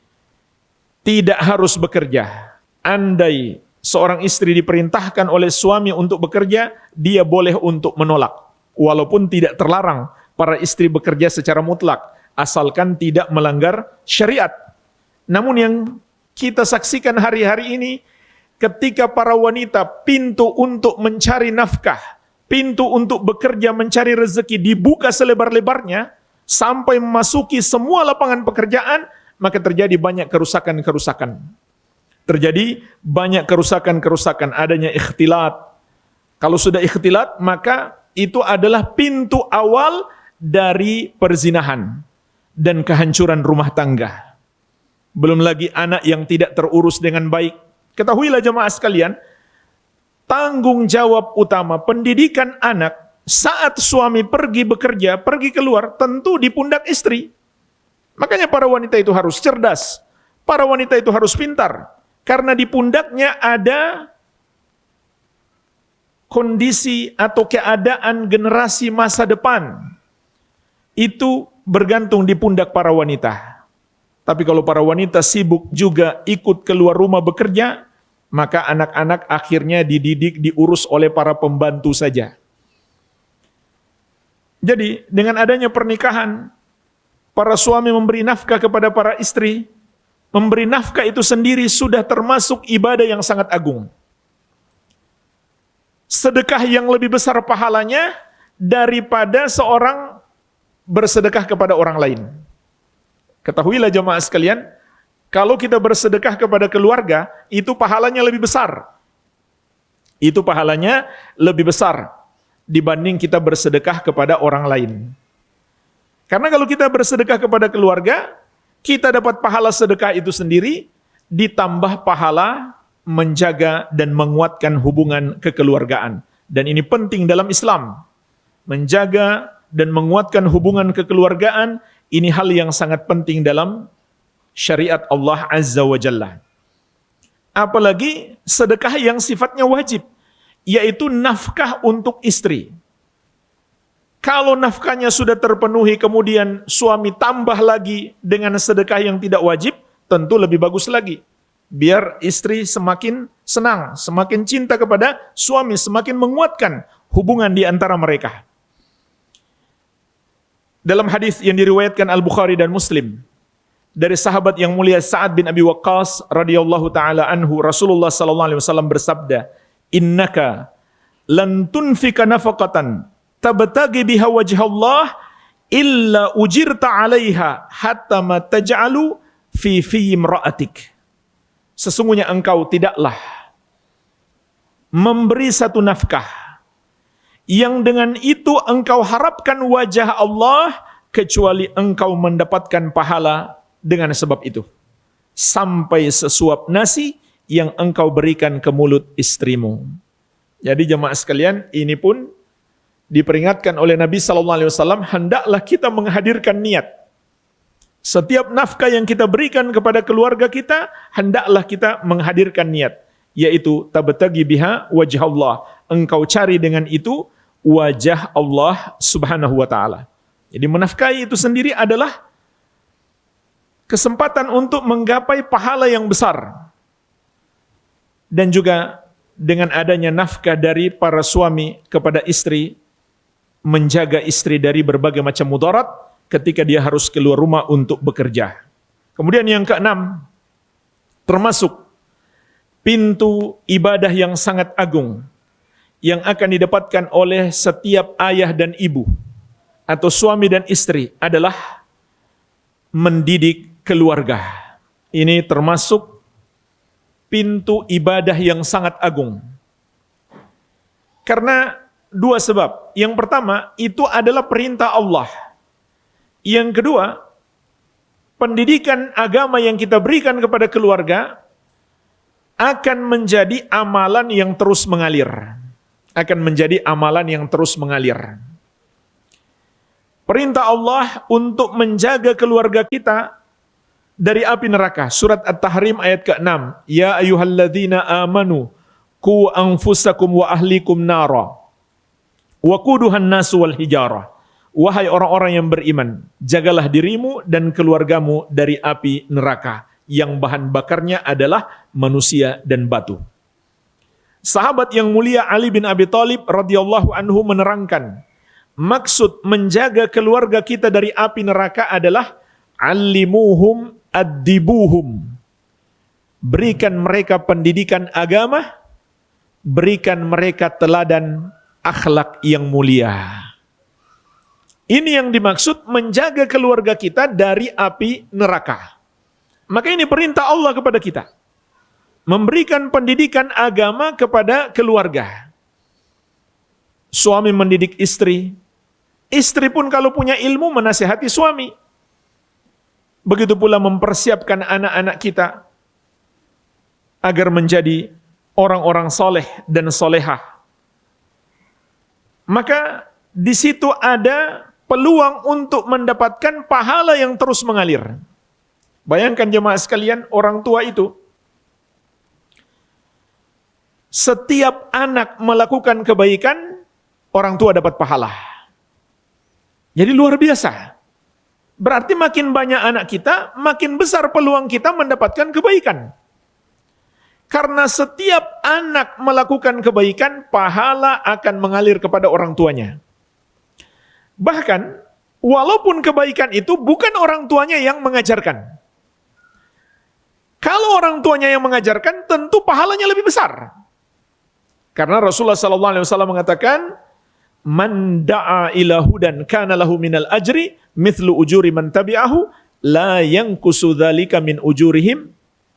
tidak harus bekerja. Andai seorang istri diperintahkan oleh suami untuk bekerja, dia boleh untuk menolak. Walaupun tidak terlarang para istri bekerja secara mutlak, asalkan tidak melanggar syariat. Namun yang kita saksikan hari-hari ini, ketika para wanita pintu untuk mencari nafkah, pintu untuk bekerja mencari rezeki dibuka selebar-lebarnya sampai memasuki semua lapangan pekerjaan, maka terjadi banyak kerusakan-kerusakan. Terjadi banyak kerusakan-kerusakan, adanya ikhtilat. Kalau sudah ikhtilat, maka itu adalah pintu awal dari perzinahan dan kehancuran rumah tangga. Belum lagi anak yang tidak terurus dengan baik. Ketahuilah jemaah sekalian, tanggung jawab utama pendidikan anak saat suami pergi bekerja, pergi keluar, tentu di pundak istri. Makanya para wanita itu harus cerdas, para wanita itu harus pintar, karena di pundaknya ada kondisi atau keadaan generasi masa depan. Itu bergantung di pundak para wanita. Tapi kalau para wanita sibuk juga ikut keluar rumah bekerja, maka anak-anak akhirnya dididik, diurus oleh para pembantu saja. Jadi dengan adanya pernikahan, para suami memberi nafkah kepada para istri. Memberi nafkah itu sendiri sudah termasuk ibadah yang sangat agung. Sedekah yang lebih besar pahalanya daripada seorang bersedekah kepada orang lain. Ketahuilah jemaah sekalian, kalau kita bersedekah kepada keluarga, itu pahalanya lebih besar. Itu pahalanya lebih besar dibanding kita bersedekah kepada orang lain. Karena kalau kita bersedekah kepada keluarga, kita dapat pahala sedekah itu sendiri, ditambah pahala menjaga dan menguatkan hubungan kekeluargaan. Dan ini penting dalam Islam. Menjaga dan menguatkan hubungan kekeluargaan, ini hal yang sangat penting dalam syariat Allah Azza wa Jalla. Apalagi sedekah yang sifatnya wajib, yaitu nafkah untuk istri. Kalau nafkahnya sudah terpenuhi, kemudian suami tambah lagi dengan sedekah yang tidak wajib, tentu lebih bagus lagi. Biar istri semakin senang, semakin cinta kepada suami, semakin menguatkan hubungan di antara mereka. Dalam hadis yang diriwayatkan Al-Bukhari dan Muslim dari sahabat yang mulia Sa'ad bin Abi Waqqas radhiyallahu taala anhu, Rasulullah sallallahu alaihi wasallam bersabda, "Innaka lan tunfika nafaqatan tabtagi biha wajhallah illa ujirta 'alaiha hatta ma taj'alu fi imra'atik." Sesungguhnya engkau tidaklah memberi satu nafkah yang dengan itu engkau harapkan wajah Allah, kecuali engkau mendapatkan pahala dengan sebab itu. Sampai sesuap nasi yang engkau berikan ke mulut istrimu. Jadi jemaah sekalian, ini pun diperingatkan oleh Nabi SAW, hendaklah kita menghadirkan niat. Setiap nafkah yang kita berikan kepada keluarga kita, hendaklah kita menghadirkan niat, yaitu tabtagi biha wajh Allah. Engkau cari dengan itu wajah Allah Subhanahu wa taala. Jadi menafkahi itu sendiri adalah kesempatan untuk menggapai pahala yang besar. Dan juga dengan adanya nafkah dari para suami kepada istri, menjaga istri dari berbagai macam mudarat ketika dia harus keluar rumah untuk bekerja. Kemudian yang keenam, termasuk pintu ibadah yang sangat agung yang akan didapatkan oleh setiap ayah dan ibu atau suami dan istri adalah mendidik keluarga. Ini termasuk pintu ibadah yang sangat agung. Karena dua sebab. Yang pertama, itu adalah perintah Allah. Yang kedua, pendidikan agama yang kita berikan kepada keluarga akan menjadi amalan yang terus mengalir. Akan menjadi amalan yang terus mengalir. Perintah Allah untuk menjaga keluarga kita dari api neraka. Surat At-Tahrim ayat ke-6. Ya ayyuhalladzina amanu qu anfusakum wa ahlikum nara wa quduhan nasu wal hijarah. Wahai orang-orang yang beriman, jagalah dirimu dan keluargamu dari api neraka yang bahan bakarnya adalah manusia dan batu. Sahabat yang mulia Ali bin Abi Thalib radhiyallahu anhu menerangkan, maksud menjaga keluarga kita dari api neraka adalah allimuhum addibuhum. Berikan mereka pendidikan agama, berikan mereka teladan akhlak yang mulia. Ini yang dimaksud menjaga keluarga kita dari api neraka. Maka ini perintah Allah kepada kita. Memberikan pendidikan agama kepada keluarga. Suami mendidik istri. Istri pun kalau punya ilmu menasihati suami. Begitu pula mempersiapkan anak-anak kita agar menjadi orang-orang soleh dan solehah. Maka di situ ada peluang untuk mendapatkan pahala yang terus mengalir. Bayangkan jemaah sekalian, orang tua itu setiap anak melakukan kebaikan, orang tua dapat pahala. Jadi luar biasa. Berarti makin banyak anak kita, makin besar peluang kita mendapatkan kebaikan. Karena setiap anak melakukan kebaikan, pahala akan mengalir kepada orang tuanya. Bahkan, walaupun kebaikan itu bukan orang tuanya yang mengajarkan. Kalau orang tuanya yang mengajarkan, tentu pahalanya lebih besar. Karena Rasulullah SAW mengatakan, man da'a ila hudan kana lahu minal ajri mithlu ujuri man tabi'ahu la yanqusu dzalika min ujurihim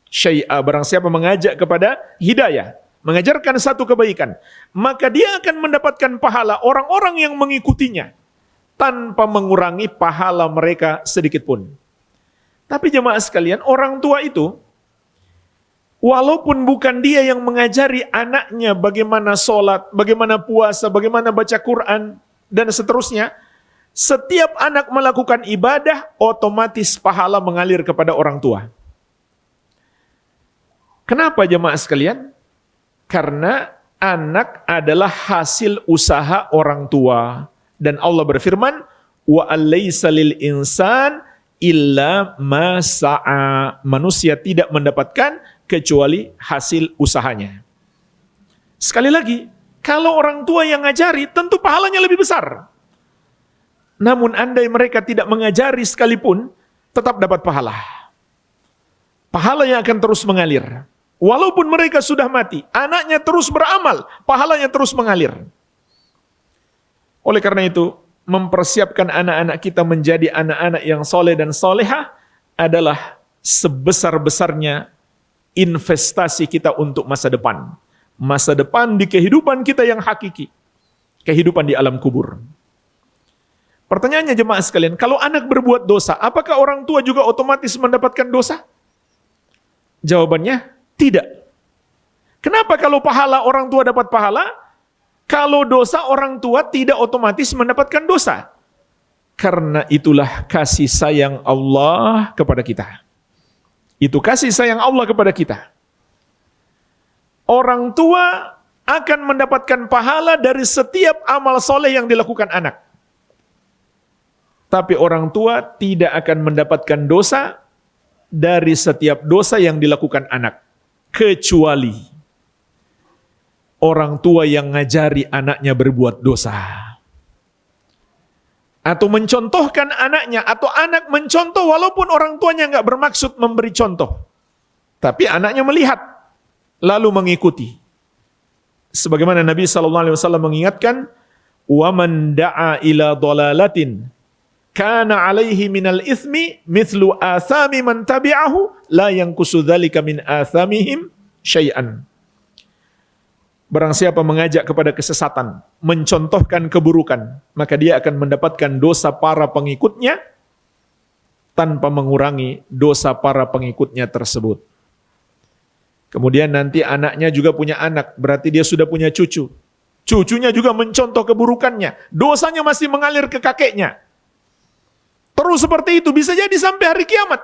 syai'a. Barang siapa mengajak kepada hidayah, mengajarkan satu kebaikan, maka dia akan mendapatkan pahala orang-orang yang mengikutinya tanpa mengurangi pahala mereka sedikit pun. Tapi jemaah sekalian, orang tua itu walaupun bukan dia yang mengajari anaknya bagaimana sholat, bagaimana puasa, bagaimana baca Quran, dan seterusnya, setiap anak melakukan ibadah, otomatis pahala mengalir kepada orang tua. Kenapa jemaah sekalian? Karena anak adalah hasil usaha orang tua. Dan Allah berfirman, wa alaysa lil insan illa ma sa'a. Manusia tidak mendapatkan kecuali hasil usahanya. Sekali lagi, kalau orang tua yang ngajari, tentu pahalanya lebih besar. Namun andai mereka tidak mengajari sekalipun, tetap dapat pahala. Pahala yang akan terus mengalir. Walaupun mereka sudah mati, anaknya terus beramal, pahalanya terus mengalir. Oleh karena itu, mempersiapkan anak-anak kita menjadi anak-anak yang soleh dan solehah adalah sebesar-besarnya investasi kita untuk masa depan. Masa depan di kehidupan kita yang hakiki. Kehidupan di alam kubur. Pertanyaannya jemaah sekalian, kalau anak berbuat dosa, apakah orang tua juga otomatis mendapatkan dosa? Jawabannya, tidak. Kenapa kalau pahala orang tua dapat pahala? Kalau dosa orang tua tidak otomatis mendapatkan dosa. Karena itulah kasih sayang Allah kepada kita. Itu kasih sayang Allah kepada kita. Orang tua akan mendapatkan pahala dari setiap amal soleh yang dilakukan anak. Tapi orang tua tidak akan mendapatkan dosa dari setiap dosa yang dilakukan anak. Kecuali orang tua yang ngajari anaknya berbuat dosa. Atau mencontohkan anaknya, atau anak mencontoh walaupun orang tuanya nggak bermaksud memberi contoh. Tapi anaknya melihat, lalu mengikuti. Sebagaimana Nabi SAW mengingatkan, وَمَنْ دَعَا إِلَى ضَلَالَةٍ كَانَ عَلَيْهِ مِنَ الْإِثْمِ مِثْلُ آثَامِ مَنْ تَبِعَهُ لَا يَنْقُصُ ذَلِكَ مِنْ آثَامِهِمْ شَيْئًا. Barang siapa mengajak kepada kesesatan, mencontohkan keburukan, maka dia akan mendapatkan dosa para pengikutnya tanpa mengurangi dosa para pengikutnya tersebut. Kemudian nanti anaknya juga punya anak, berarti dia sudah punya cucu. Cucunya juga mencontoh keburukannya, dosanya masih mengalir ke kakeknya. Terus seperti itu, bisa jadi sampai hari kiamat.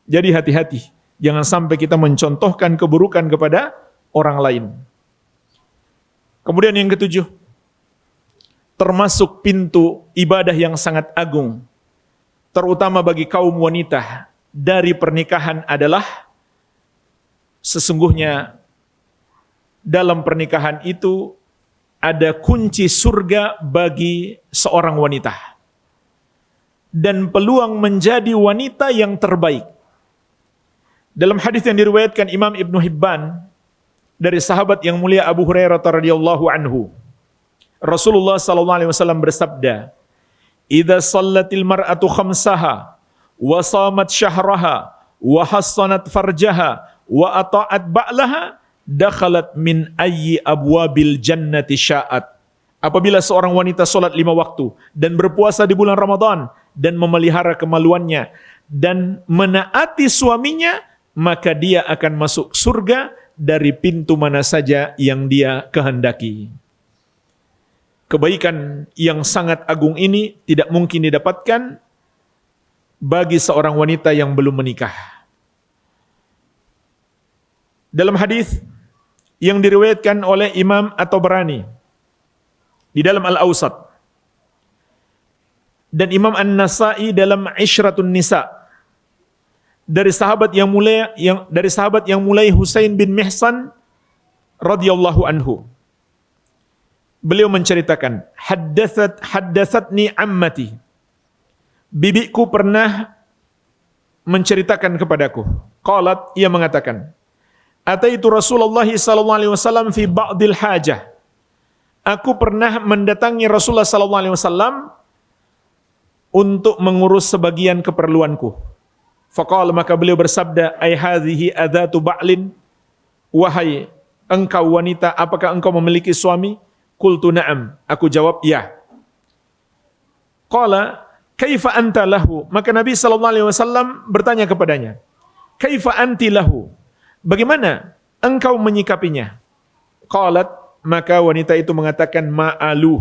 Jadi hati-hati, jangan sampai kita mencontohkan keburukan kepada orang lain. Kemudian yang ketujuh, termasuk pintu ibadah yang sangat agung, terutama bagi kaum wanita dari pernikahan adalah sesungguhnya dalam pernikahan itu ada kunci surga bagi seorang wanita dan peluang menjadi wanita yang terbaik. Dalam hadis yang diriwayatkan Imam Ibnu Hibban dari sahabat yang mulia Abu Hurairah radhiyallahu anhu, Rasulullah sallallahu alaihi wasallam bersabda, "Idza shallatil mar'atu khamsaha wa shamat syahraha wa hassanat farjaha wa ata'at ba'laha dakhalat min ayyi abwabil jannati sya'at." Apabila seorang wanita salat 5 waktu dan berpuasa di bulan Ramadan dan memelihara kemaluannya dan menaati suaminya, maka dia akan masuk surga dari pintu mana saja yang dia kehendaki. Kebaikan yang sangat agung ini tidak mungkin didapatkan bagi seorang wanita yang belum menikah. Dalam hadis yang diriwayatkan oleh Imam At-Tabrani di dalam Al-Awsat dan Imam An-Nasa'i dalam Ishratun Nisa, dari sahabat yang mulai Husain bin Mihsan radhiyallahu anhu. Beliau menceritakan, haddatsatni ammati. Bibiku pernah menceritakan kepadaku. Qalat, ia mengatakan, ataitu Rasulullah sallallahu alaihi wasallam fi ba'dil hajah. Aku pernah mendatangi Rasulullah sallallahu alaihi wasallam untuk mengurus sebagian keperluanku. Faqala, maka beliau bersabda, ai hadhihi adzatu ba'lin, wahai engkau wanita, apakah engkau memiliki suami? Qultu na'am, aku jawab ya. Qala kaifa anta lahu, maka Nabi sallallahu alaihi wasallam bertanya kepadanya, kaifa anti lahu, bagaimana engkau menyikapinya? Qalat, maka wanita itu mengatakan, ma'alu,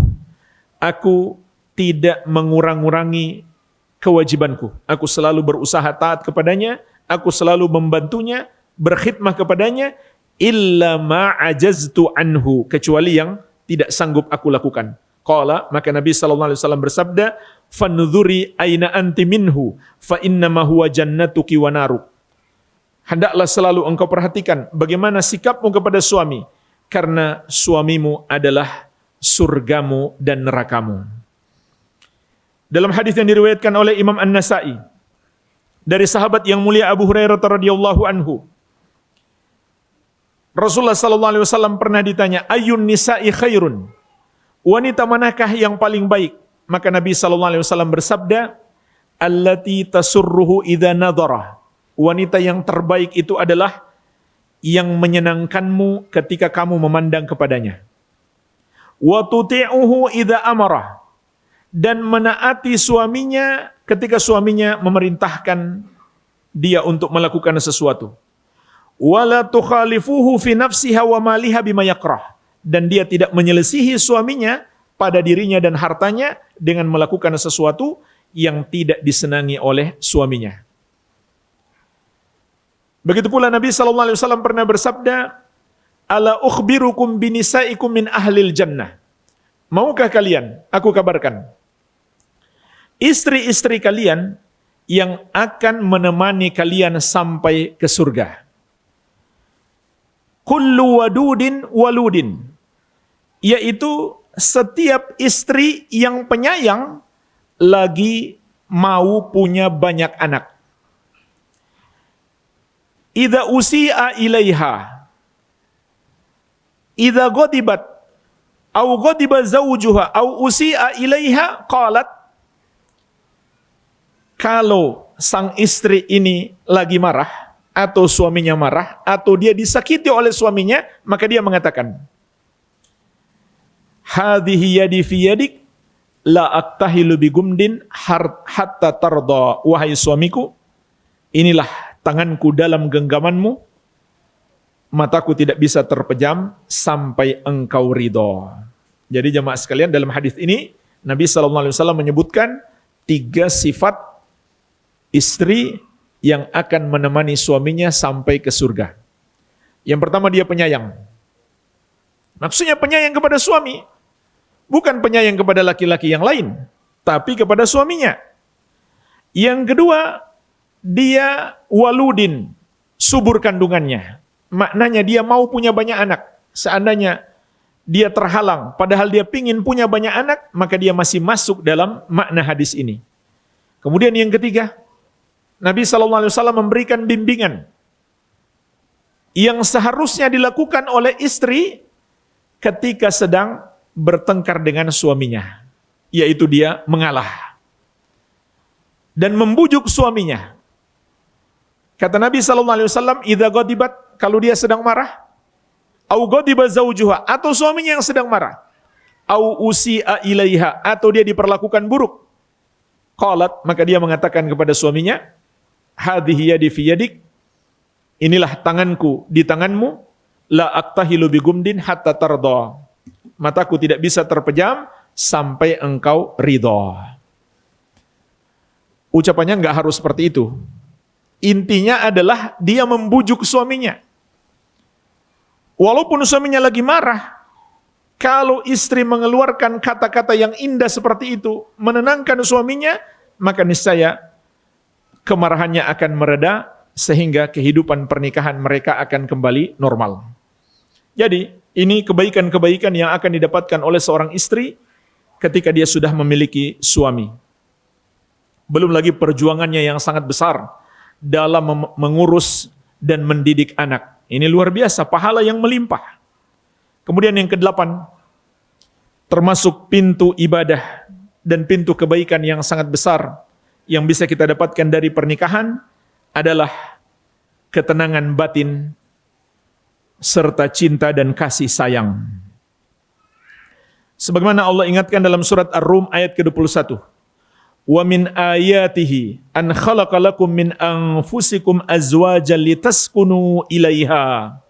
aku tidak mengurang-urangi kewajibanku. Aku selalu berusaha taat kepadanya, aku selalu membantunya, berkhidmah kepadanya, illa ma'ajaztu anhu, kecuali yang tidak sanggup aku lakukan. Qala, maka Nabi sallallahu alaihi wasallam bersabda, fanudhuri aina anti minhu, fa innama huwa jannatuki wa naruk. Hendaklah selalu engkau perhatikan bagaimana sikapmu kepada suami, karena suamimu adalah surgamu dan nerakamu. Dalam hadis yang diriwayatkan oleh Imam An-Nasa'i dari sahabat yang mulia Abu Hurairah radhiyallahu anhu, Rasulullah sallallahu alaihi wasallam pernah ditanya, ayyun nisa'i khairun? Wanita manakah yang paling baik? Maka Nabi sallallahu alaihi wasallam bersabda, allati tasurruhu idza nadhara. Wanita yang terbaik itu adalah yang menyenangkanmu ketika kamu memandang kepadanya. Wa tuti'uhu idza amara. Dan menaati suaminya ketika suaminya memerintahkan dia untuk melakukan sesuatu. Wala tukhalifuhu fi nafsiha wa maliha bima yakrah. Dan dia tidak menyelisihi suaminya pada dirinya dan hartanya dengan melakukan sesuatu yang tidak disenangi oleh suaminya. Begitu pula Nabi sallallahu alaihi wasallam pernah bersabda, ala ukhbirukum binisaikum min ahlil jannah. Maukah kalian aku kabarkan istri-istri kalian yang akan menemani kalian sampai ke surga? Kullu wadudin waludin, yaitu setiap istri yang penyayang lagi mau punya banyak anak. Idza usi'a ilaiha, idza ghadibat au ghadiba zawjuha au usi'a ilaiha qalat, kalau sang istri ini lagi marah atau suaminya marah atau dia disakiti oleh suaminya, maka dia mengatakan, hadhihi yadi fi yadik la aktahilu bigumdin hatta tarda, wahai suamiku, inilah tanganku dalam genggamanmu, mataku tidak bisa terpejam sampai engkau ridho. Jadi jemaah sekalian, dalam hadis ini Nabi SAW menyebutkan 3 sifat istri yang akan menemani suaminya sampai ke surga. Yang pertama, dia penyayang. Maksudnya penyayang kepada suami, bukan penyayang kepada laki-laki yang lain, tapi kepada suaminya. Yang kedua, dia waludin, subur kandungannya. Maknanya dia mau punya banyak anak. Seandainya dia terhalang, padahal dia pingin punya banyak anak, maka dia masih masuk dalam makna hadis ini. Kemudian yang ketiga, Nabi SAW memberikan bimbingan yang seharusnya dilakukan oleh istri ketika sedang bertengkar dengan suaminya, yaitu dia mengalah dan membujuk suaminya. Kata Nabi SAW, idza ghadibat, kalau dia sedang marah, au ghadiba zawjuha, atau suaminya yang sedang marah, au usi'a ilaiha, atau dia diperlakukan buruk, qalat, maka dia mengatakan kepada suaminya, hadhihi yadi fi yadik, inilah tanganku di tanganmu, la aktahilu bigumdin hatta tarda, mataku tidak bisa terpejam sampai engkau ridho. Ucapannya enggak harus seperti itu. Intinya adalah dia membujuk suaminya. Walaupun suaminya lagi marah, kalau istri mengeluarkan kata-kata yang indah seperti itu, menenangkan suaminya, maka niscaya kemarahannya akan mereda, sehingga kehidupan pernikahan mereka akan kembali normal. Jadi, ini kebaikan-kebaikan yang akan didapatkan oleh seorang istri ketika dia sudah memiliki suami. Belum lagi perjuangannya yang sangat besar dalam mengurus dan mendidik anak. Ini luar biasa, pahala yang melimpah. Kemudian yang ke-8, termasuk pintu ibadah dan pintu kebaikan yang sangat besar yang bisa kita dapatkan dari pernikahan adalah ketenangan batin serta cinta dan kasih sayang. Sebagaimana Allah ingatkan dalam surat Ar-Rum ayat ke-21. Wa min ayatihi an khalaqa lakum min anfusikum azwajan litaskunu ilaiha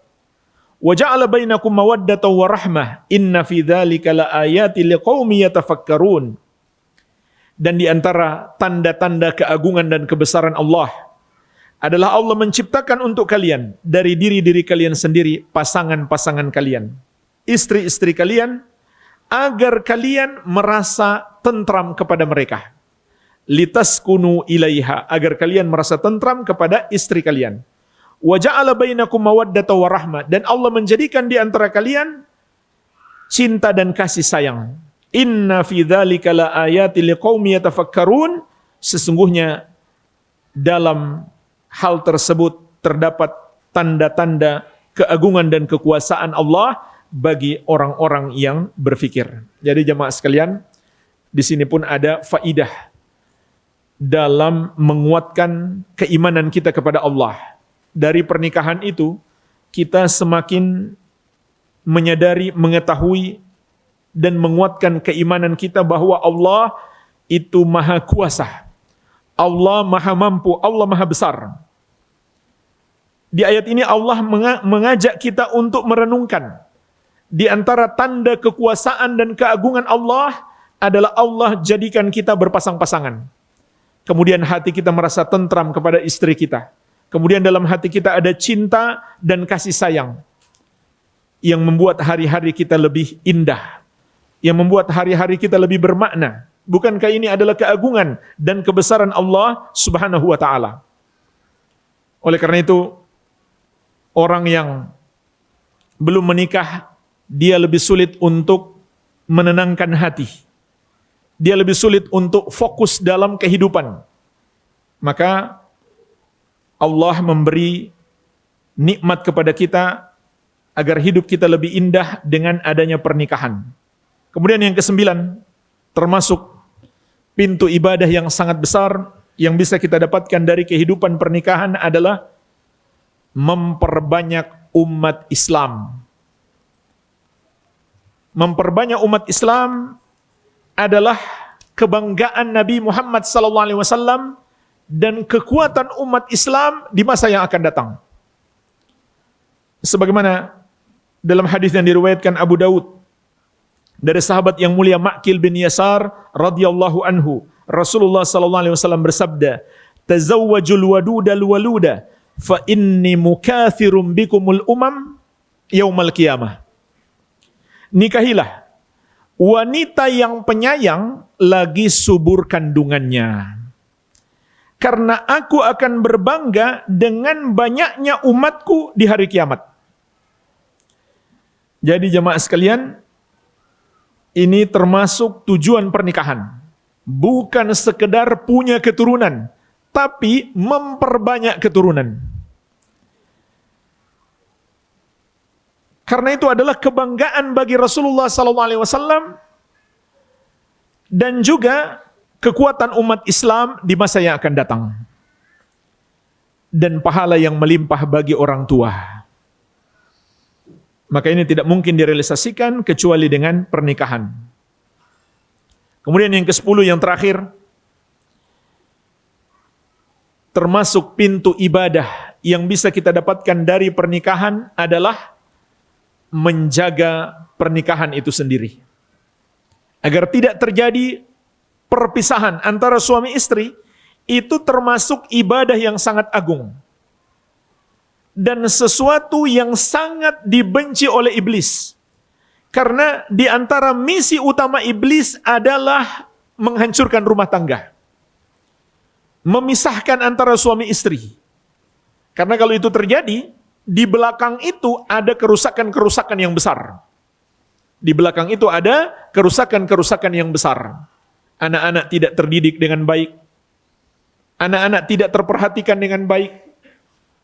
wa ja'ala bainakum mawaddatan wa rahmah inna fi dzalika laayatil liqaumin yatafakkarun. Dan di antara tanda-tanda keagungan dan kebesaran Allah adalah Allah menciptakan untuk kalian dari diri-diri kalian sendiri pasangan-pasangan kalian, istri-istri kalian, agar kalian merasa tentram kepada mereka. Litaskunu ilaiha, agar kalian merasa tentram kepada istri kalian. Wa ja'ala bainakum mawaddatan wa rahmah, dan Allah menjadikan di antara kalian cinta dan kasih sayang. Inna fi dzalika laayatil liqaumin yatafakkarun, sesungguhnya dalam hal tersebut terdapat tanda-tanda keagungan dan kekuasaan Allah bagi orang-orang yang berfikir. Jadi jemaah sekalian, di sini pun ada faidah dalam menguatkan keimanan kita kepada Allah. Dari pernikahan itu, kita semakin menyadari, mengetahui, dan menguatkan keimanan kita bahwa Allah itu maha kuasa. Allah maha mampu, Allah maha besar. Di ayat ini Allah mengajak kita untuk merenungkan. Di antara tanda kekuasaan dan keagungan Allah adalah Allah jadikan kita berpasang-pasangan. Kemudian hati kita merasa tentram kepada istri kita. Kemudian dalam hati kita ada cinta dan kasih sayang yang membuat hari-hari kita lebih indah, yang membuat hari-hari kita lebih bermakna. Bukankah ini adalah keagungan dan kebesaran Allah Subhanahu wa taala? Oleh karena itu, orang yang belum menikah, dia lebih sulit untuk menenangkan hati. dia lebih sulit untuk fokus dalam kehidupan. Maka Allah memberi nikmat kepada kita agar hidup kita lebih indah dengan adanya pernikahan. Kemudian yang kesembilan, termasuk pintu ibadah yang sangat besar yang bisa kita dapatkan dari kehidupan pernikahan adalah memperbanyak umat Islam. Memperbanyak umat Islam adalah kebanggaan Nabi Muhammad SAW dan kekuatan umat Islam di masa yang akan datang. Sebagaimana dalam hadis yang diriwayatkan Abu Daud dari sahabat yang mulia Ma'qil bin Yasar radhiyallahu anhu, Rasulullah SAW bersabda, "Tazawwajul wadudal waluda, fa inni mukathirum bikumul umam yaumal qiyamah." Nikahilah wanita yang penyayang lagi subur kandungannya, karena aku akan berbangga dengan banyaknya umatku di hari kiamat. Jadi jemaah sekalian, ini termasuk tujuan pernikahan. Bukan sekedar punya keturunan, tapi memperbanyak keturunan. Karena itu adalah kebanggaan bagi Rasulullah SAW dan juga kekuatan umat Islam di masa yang akan datang. Dan pahala yang melimpah bagi orang tua. Maka ini tidak mungkin direalisasikan kecuali dengan pernikahan. Kemudian yang ke-10 yang terakhir, termasuk pintu ibadah yang bisa kita dapatkan dari pernikahan adalah menjaga pernikahan itu sendiri. Agar tidak terjadi perpisahan antara suami istri, itu termasuk ibadah yang sangat agung. Dan sesuatu yang sangat dibenci oleh iblis. Karena di antara misi utama iblis adalah menghancurkan rumah tangga. Memisahkan antara suami istri. Karena kalau itu terjadi, di belakang itu ada kerusakan-kerusakan yang besar. Di belakang itu ada kerusakan-kerusakan yang besar. Anak-anak tidak terdidik dengan baik. Anak-anak tidak terperhatikan dengan baik.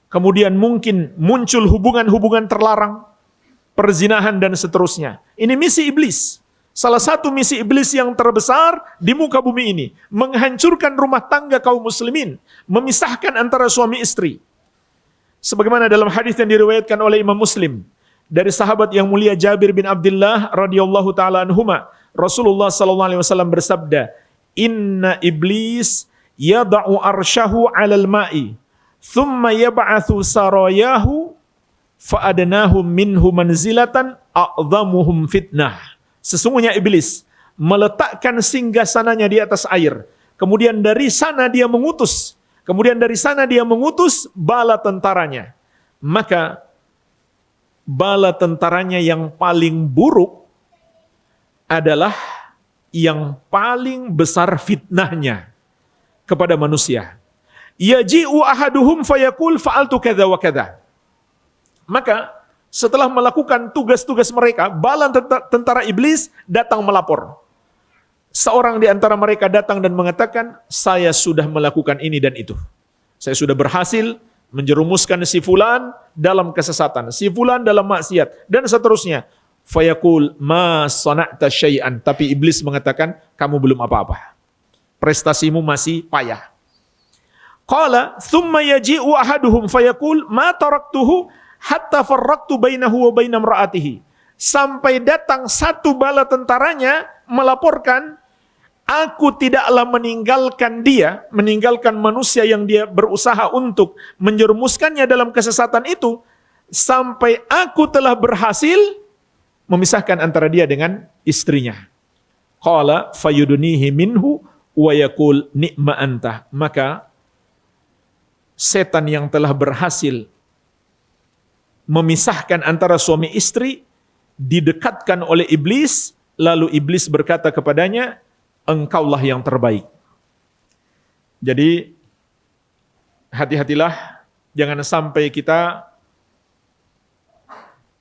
Kemudian mungkin muncul hubungan-hubungan terlarang, perzinahan dan seterusnya. Ini misi iblis. Salah satu misi iblis yang terbesar di muka bumi ini. Menghancurkan rumah tangga kaum muslimin. Memisahkan antara suami istri. Sebagaimana dalam hadis yang diriwayatkan oleh Imam Muslim. Dari sahabat yang mulia Jabir bin Abdullah radhiyallahu ta'ala anhuma. Rasulullah SAW bersabda, "Inna iblis yada'u arsyahu 'alal ma'i. Thumma yab'athu sarayahu fa'adnahum minhu manzilatan a'dhamuhum fitnah." Sesungguhnya iblis meletakkan singgasananya di atas air. Kemudian dari sana dia mengutus. Bala tentaranya. Maka bala tentaranya yang paling buruk adalah yang paling besar fitnahnya kepada manusia. Yaji'u ahaduhum fayaqul fa'altu kadza wa kadza. Maka setelah melakukan tugas-tugas mereka, bala tentara iblis datang melapor. Seorang di antara mereka datang dan mengatakan, "Saya sudah melakukan ini dan itu. Saya sudah berhasil menjerumuskan si fulan dalam kesesatan, si fulan dalam maksiat dan seterusnya." Fayaqul ma sana'ta syai'an. Tapi iblis mengatakan, "Kamu belum apa-apa. Prestasimu masih payah." Qala thumma yaji'u ahaduhum fayaqul ma taraktuhu hatta farraqtu bainahu wa baina imra'atihi. Sampai datang satu bala tentaranya melaporkan, "Aku tidaklah meninggalkan manusia yang dia berusaha untuk menjerumuskannya dalam kesesatan itu, sampai aku telah berhasil memisahkan antara dia dengan istrinya." Qala fayudunihi minhu wa yaqul ni'ma anta. Maka setan yang telah berhasil memisahkan antara suami istri didekatkan oleh iblis, lalu iblis berkata kepadanya, "Engkaulah yang terbaik." Jadi hati-hatilah, jangan sampai kita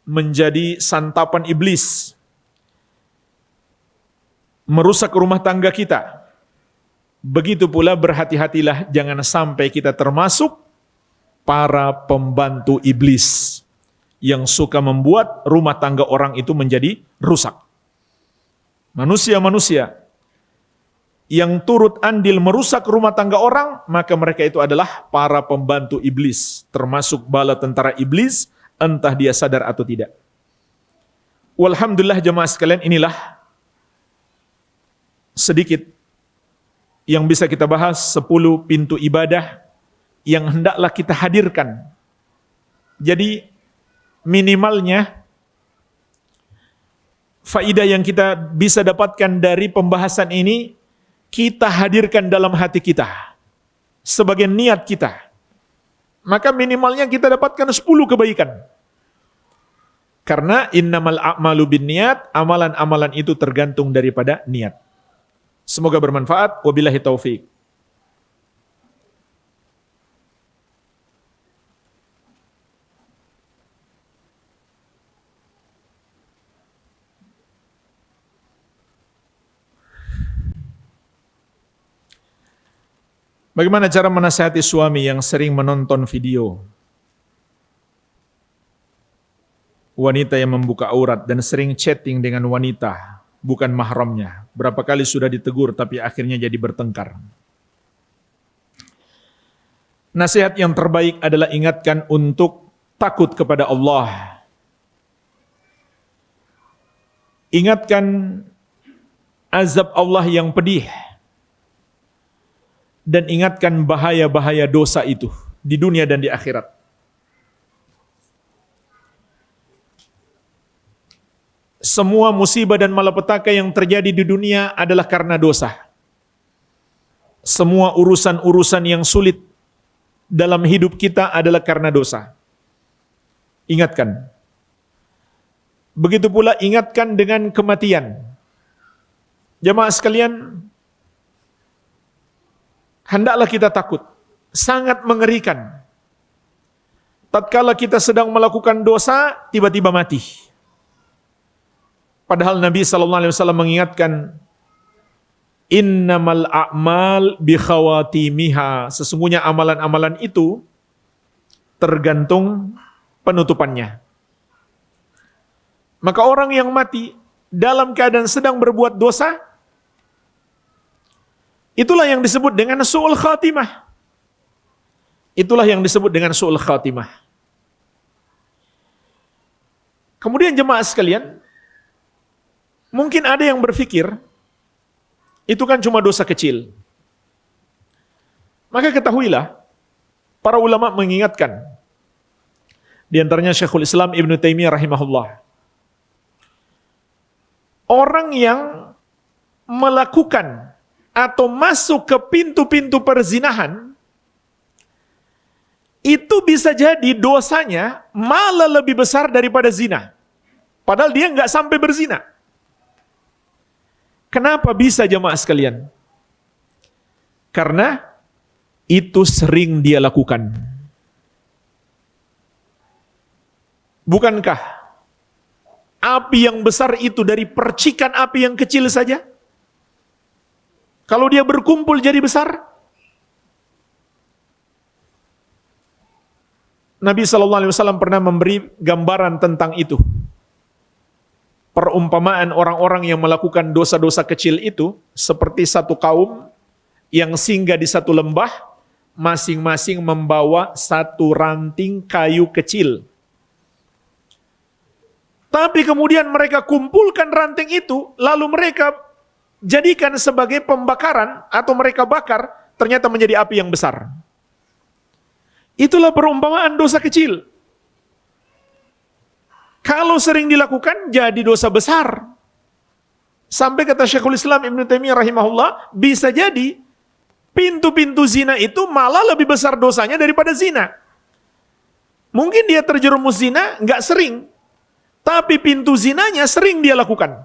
menjadi santapan iblis. merusak rumah tangga kita. Begitu pula berhati-hatilah jangan sampai kita termasuk para pembantu iblis yang suka membuat rumah tangga orang itu menjadi rusak. Manusia-manusia yang turut andil merusak rumah tangga orang, maka mereka itu adalah para pembantu iblis, termasuk bala tentara iblis, entah dia sadar atau tidak. Walhamdulillah jemaah sekalian, inilah sedikit yang bisa kita bahas 10 pintu ibadah yang hendaklah kita hadirkan. Jadi minimalnya faidah yang kita bisa dapatkan dari pembahasan ini, kita hadirkan dalam hati kita sebagai niat kita. Maka minimalnya kita dapatkan 10 kebaikan. Karena innamal a'malu binniyat, amalan-amalan itu tergantung daripada niat. Semoga bermanfaat. Wabillahi taufik. Bagaimana cara menasihati suami yang sering menonton video wanita yang membuka aurat dan sering chatting dengan wanita bukan mahramnya? Berapa kali sudah ditegur tapi akhirnya jadi bertengkar. Nasihat yang terbaik adalah ingatkan untuk takut kepada Allah. Ingatkan azab Allah yang pedih. Dan ingatkan bahaya-bahaya dosa itu di dunia dan di akhirat. Semua musibah dan malapetaka yang terjadi di dunia adalah karena dosa. Semua urusan-urusan yang sulit dalam hidup kita adalah karena dosa. Ingatkan. Begitu pula ingatkan dengan kematian. Jemaah sekalian, hendaklah kita takut, sangat mengerikan. Tatkala kita sedang melakukan dosa, tiba-tiba mati. Padahal Nabi SAW mengingatkan, innamal a'mal bi khawatimiha. Sesungguhnya amalan-amalan itu tergantung penutupannya. Maka orang yang mati dalam keadaan sedang berbuat dosa, itulah yang disebut dengan su'ul khatimah. Itulah yang disebut dengan su'ul khatimah. Kemudian jemaah sekalian, mungkin ada yang berpikir, itu kan cuma dosa kecil. Maka ketahuilah, para ulama mengingatkan, di antaranya Syekhul Islam Ibn Taimiyah rahimahullah, orang yang melakukan atau masuk ke pintu-pintu perzinahan, itu bisa jadi dosanya malah lebih besar daripada zina. Padahal dia nggak sampai berzina. Kenapa bisa jemaah sekalian? Karena itu sering dia lakukan. Bukankah api yang besar itu dari percikan api yang kecil saja? Kalau dia berkumpul jadi besar? Nabi SAW pernah memberi gambaran tentang itu. Perumpamaan orang-orang yang melakukan dosa-dosa kecil itu seperti satu kaum yang singgah di satu lembah, masing-masing membawa satu ranting kayu kecil. Tapi kemudian mereka kumpulkan ranting itu, lalu mereka jadikan sebagai pembakaran atau mereka bakar, ternyata menjadi api yang besar. Itulah perumpamaan dosa kecil. Kalau sering dilakukan jadi dosa besar. Sampai kata Syekhul Islam Ibn Taimiyah rahimahullah, bisa jadi pintu-pintu zina itu malah lebih besar dosanya daripada zina. Mungkin dia terjerumus zina nggak sering, tapi pintu zinanya sering dia lakukan.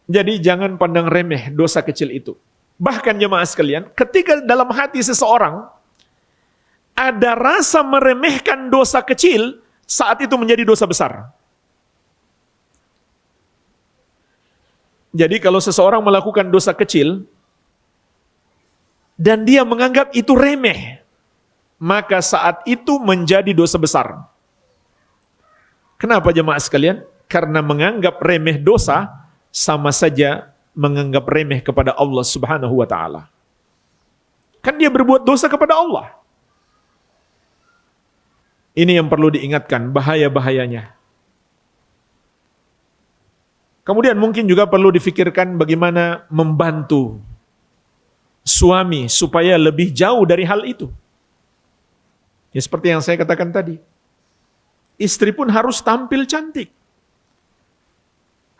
Jadi jangan pandang remeh dosa kecil itu. Bahkan jemaah sekalian, ketika dalam hati seseorang ada rasa meremehkan dosa kecil, saat itu menjadi dosa besar. Jadi kalau seseorang melakukan dosa kecil dan dia menganggap itu remeh, maka saat itu menjadi dosa besar. Kenapa jemaah sekalian? Karena menganggap remeh dosa sama saja menganggap remeh kepada Allah Subhanahu wa taala. Kan dia berbuat dosa kepada Allah. Ini yang perlu diingatkan, bahaya-bahayanya. Kemudian mungkin juga perlu difikirkan bagaimana membantu suami supaya lebih jauh dari hal itu. Ya seperti yang saya katakan tadi. Istri pun harus tampil cantik.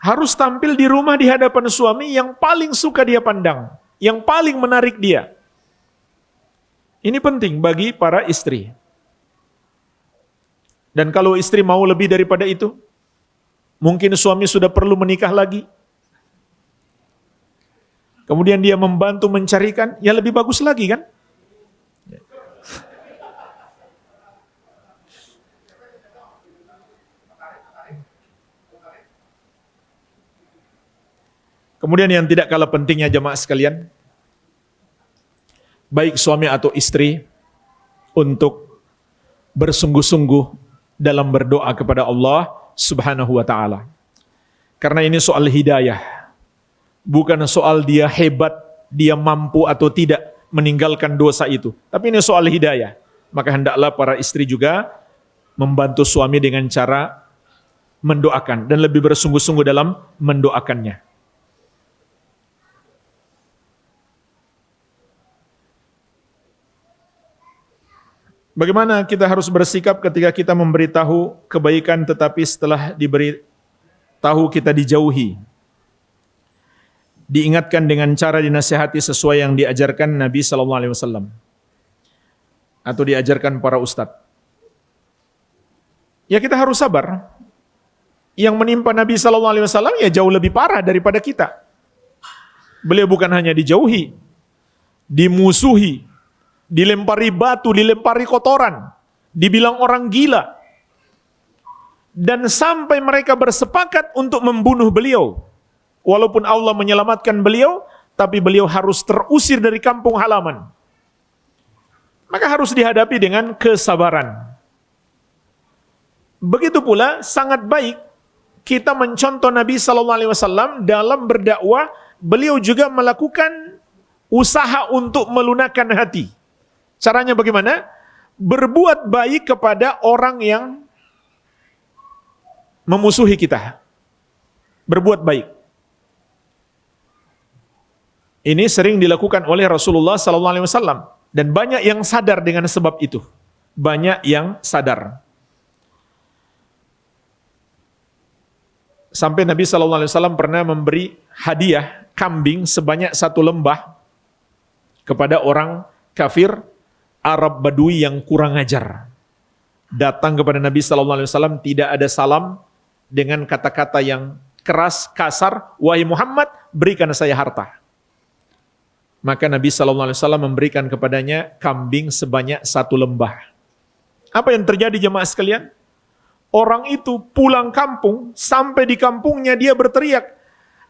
Harus tampil di rumah di hadapan suami yang paling suka dia pandang, yang paling menarik dia. Ini penting bagi para istri. Dan kalau istri mau lebih daripada itu, mungkin suami sudah perlu menikah lagi. Kemudian dia membantu mencarikan, ya lebih bagus lagi kan? Kemudian yang tidak kalah pentingnya jemaah sekalian, baik suami atau istri untuk bersungguh-sungguh dalam berdoa kepada Allah Subhanahu wa ta'ala. Karena ini soal hidayah. Bukan soal dia hebat, dia mampu atau tidak meninggalkan dosa itu. Tapi ini soal hidayah. Maka hendaklah para istri juga membantu suami dengan cara mendoakan. Dan lebih bersungguh-sungguh dalam mendoakannya. Bagaimana kita harus bersikap ketika kita memberitahu kebaikan tetapi setelah diberitahu kita dijauhi? Diingatkan dengan cara dinasihati sesuai yang diajarkan Nabi SAW atau diajarkan para ustadz. Ya kita harus sabar. Yang menimpa Nabi SAW ya jauh lebih parah daripada kita. Beliau bukan hanya dijauhi, dimusuhi, dilempari batu, dilempari kotoran, dibilang orang gila. Dan sampai mereka bersepakat untuk membunuh beliau. Walaupun Allah menyelamatkan beliau, tapi beliau harus terusir dari kampung halaman. Maka harus dihadapi dengan kesabaran. Begitu pula sangat baik kita mencontoh Nabi SAW dalam berdakwah. Beliau juga melakukan usaha untuk melunakkan hati. Caranya bagaimana? Berbuat baik kepada orang yang memusuhi kita. Berbuat baik. Ini sering dilakukan oleh Rasulullah SAW. Dan banyak yang sadar dengan sebab itu. Banyak yang sadar. Sampai Nabi SAW pernah memberi hadiah kambing sebanyak 1 lembah kepada orang kafir Arab Badui yang kurang ajar. Datang kepada Nabi SAW tidak ada salam dengan kata-kata yang keras, kasar. Wahai Muhammad, berikan saya harta. Maka Nabi SAW memberikan kepadanya kambing sebanyak 1 lembah. Apa yang terjadi jemaah sekalian? Orang itu pulang kampung, sampai di kampungnya dia berteriak,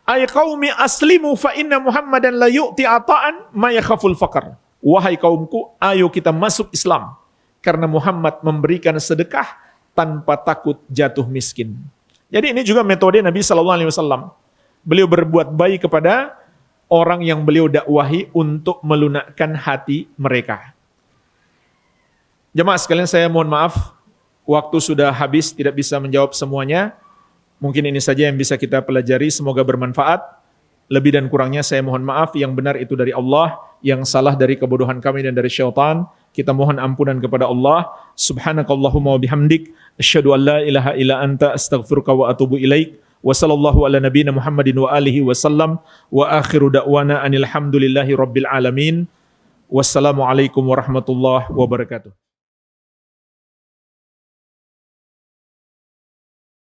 "Ay qaumi aslimu fa inna Muhammadan la yu'ti ata'an ma yakhaful faqr." Wahai kaumku, ayo kita masuk Islam. Karena Muhammad memberikan sedekah tanpa takut jatuh miskin. Jadi ini juga metode Nabi SAW. Beliau berbuat baik kepada orang yang beliau dakwahi untuk melunakkan hati mereka. Jemaah sekalian, saya mohon maaf. Waktu sudah habis, tidak bisa menjawab semuanya. Mungkin ini saja yang bisa kita pelajari. Semoga bermanfaat. Lebih dan kurangnya saya mohon maaf. Yang benar itu dari Allah, yang salah dari kebodohan kami dan dari syaitan. Kita mohon ampunan kepada Allah. Subhanakallahumma wa bihamdik, asyhadu an la ilaha illa anta, astaghfiruka wa atubu ilaik. Wa sallallahu ala nabiyina Muhammadin wa alihi wa sallam. Wa akhiru da'wana anil hamdulillahi rabbil alamin. Wassalamualaikum warahmatullahi wabarakatuh.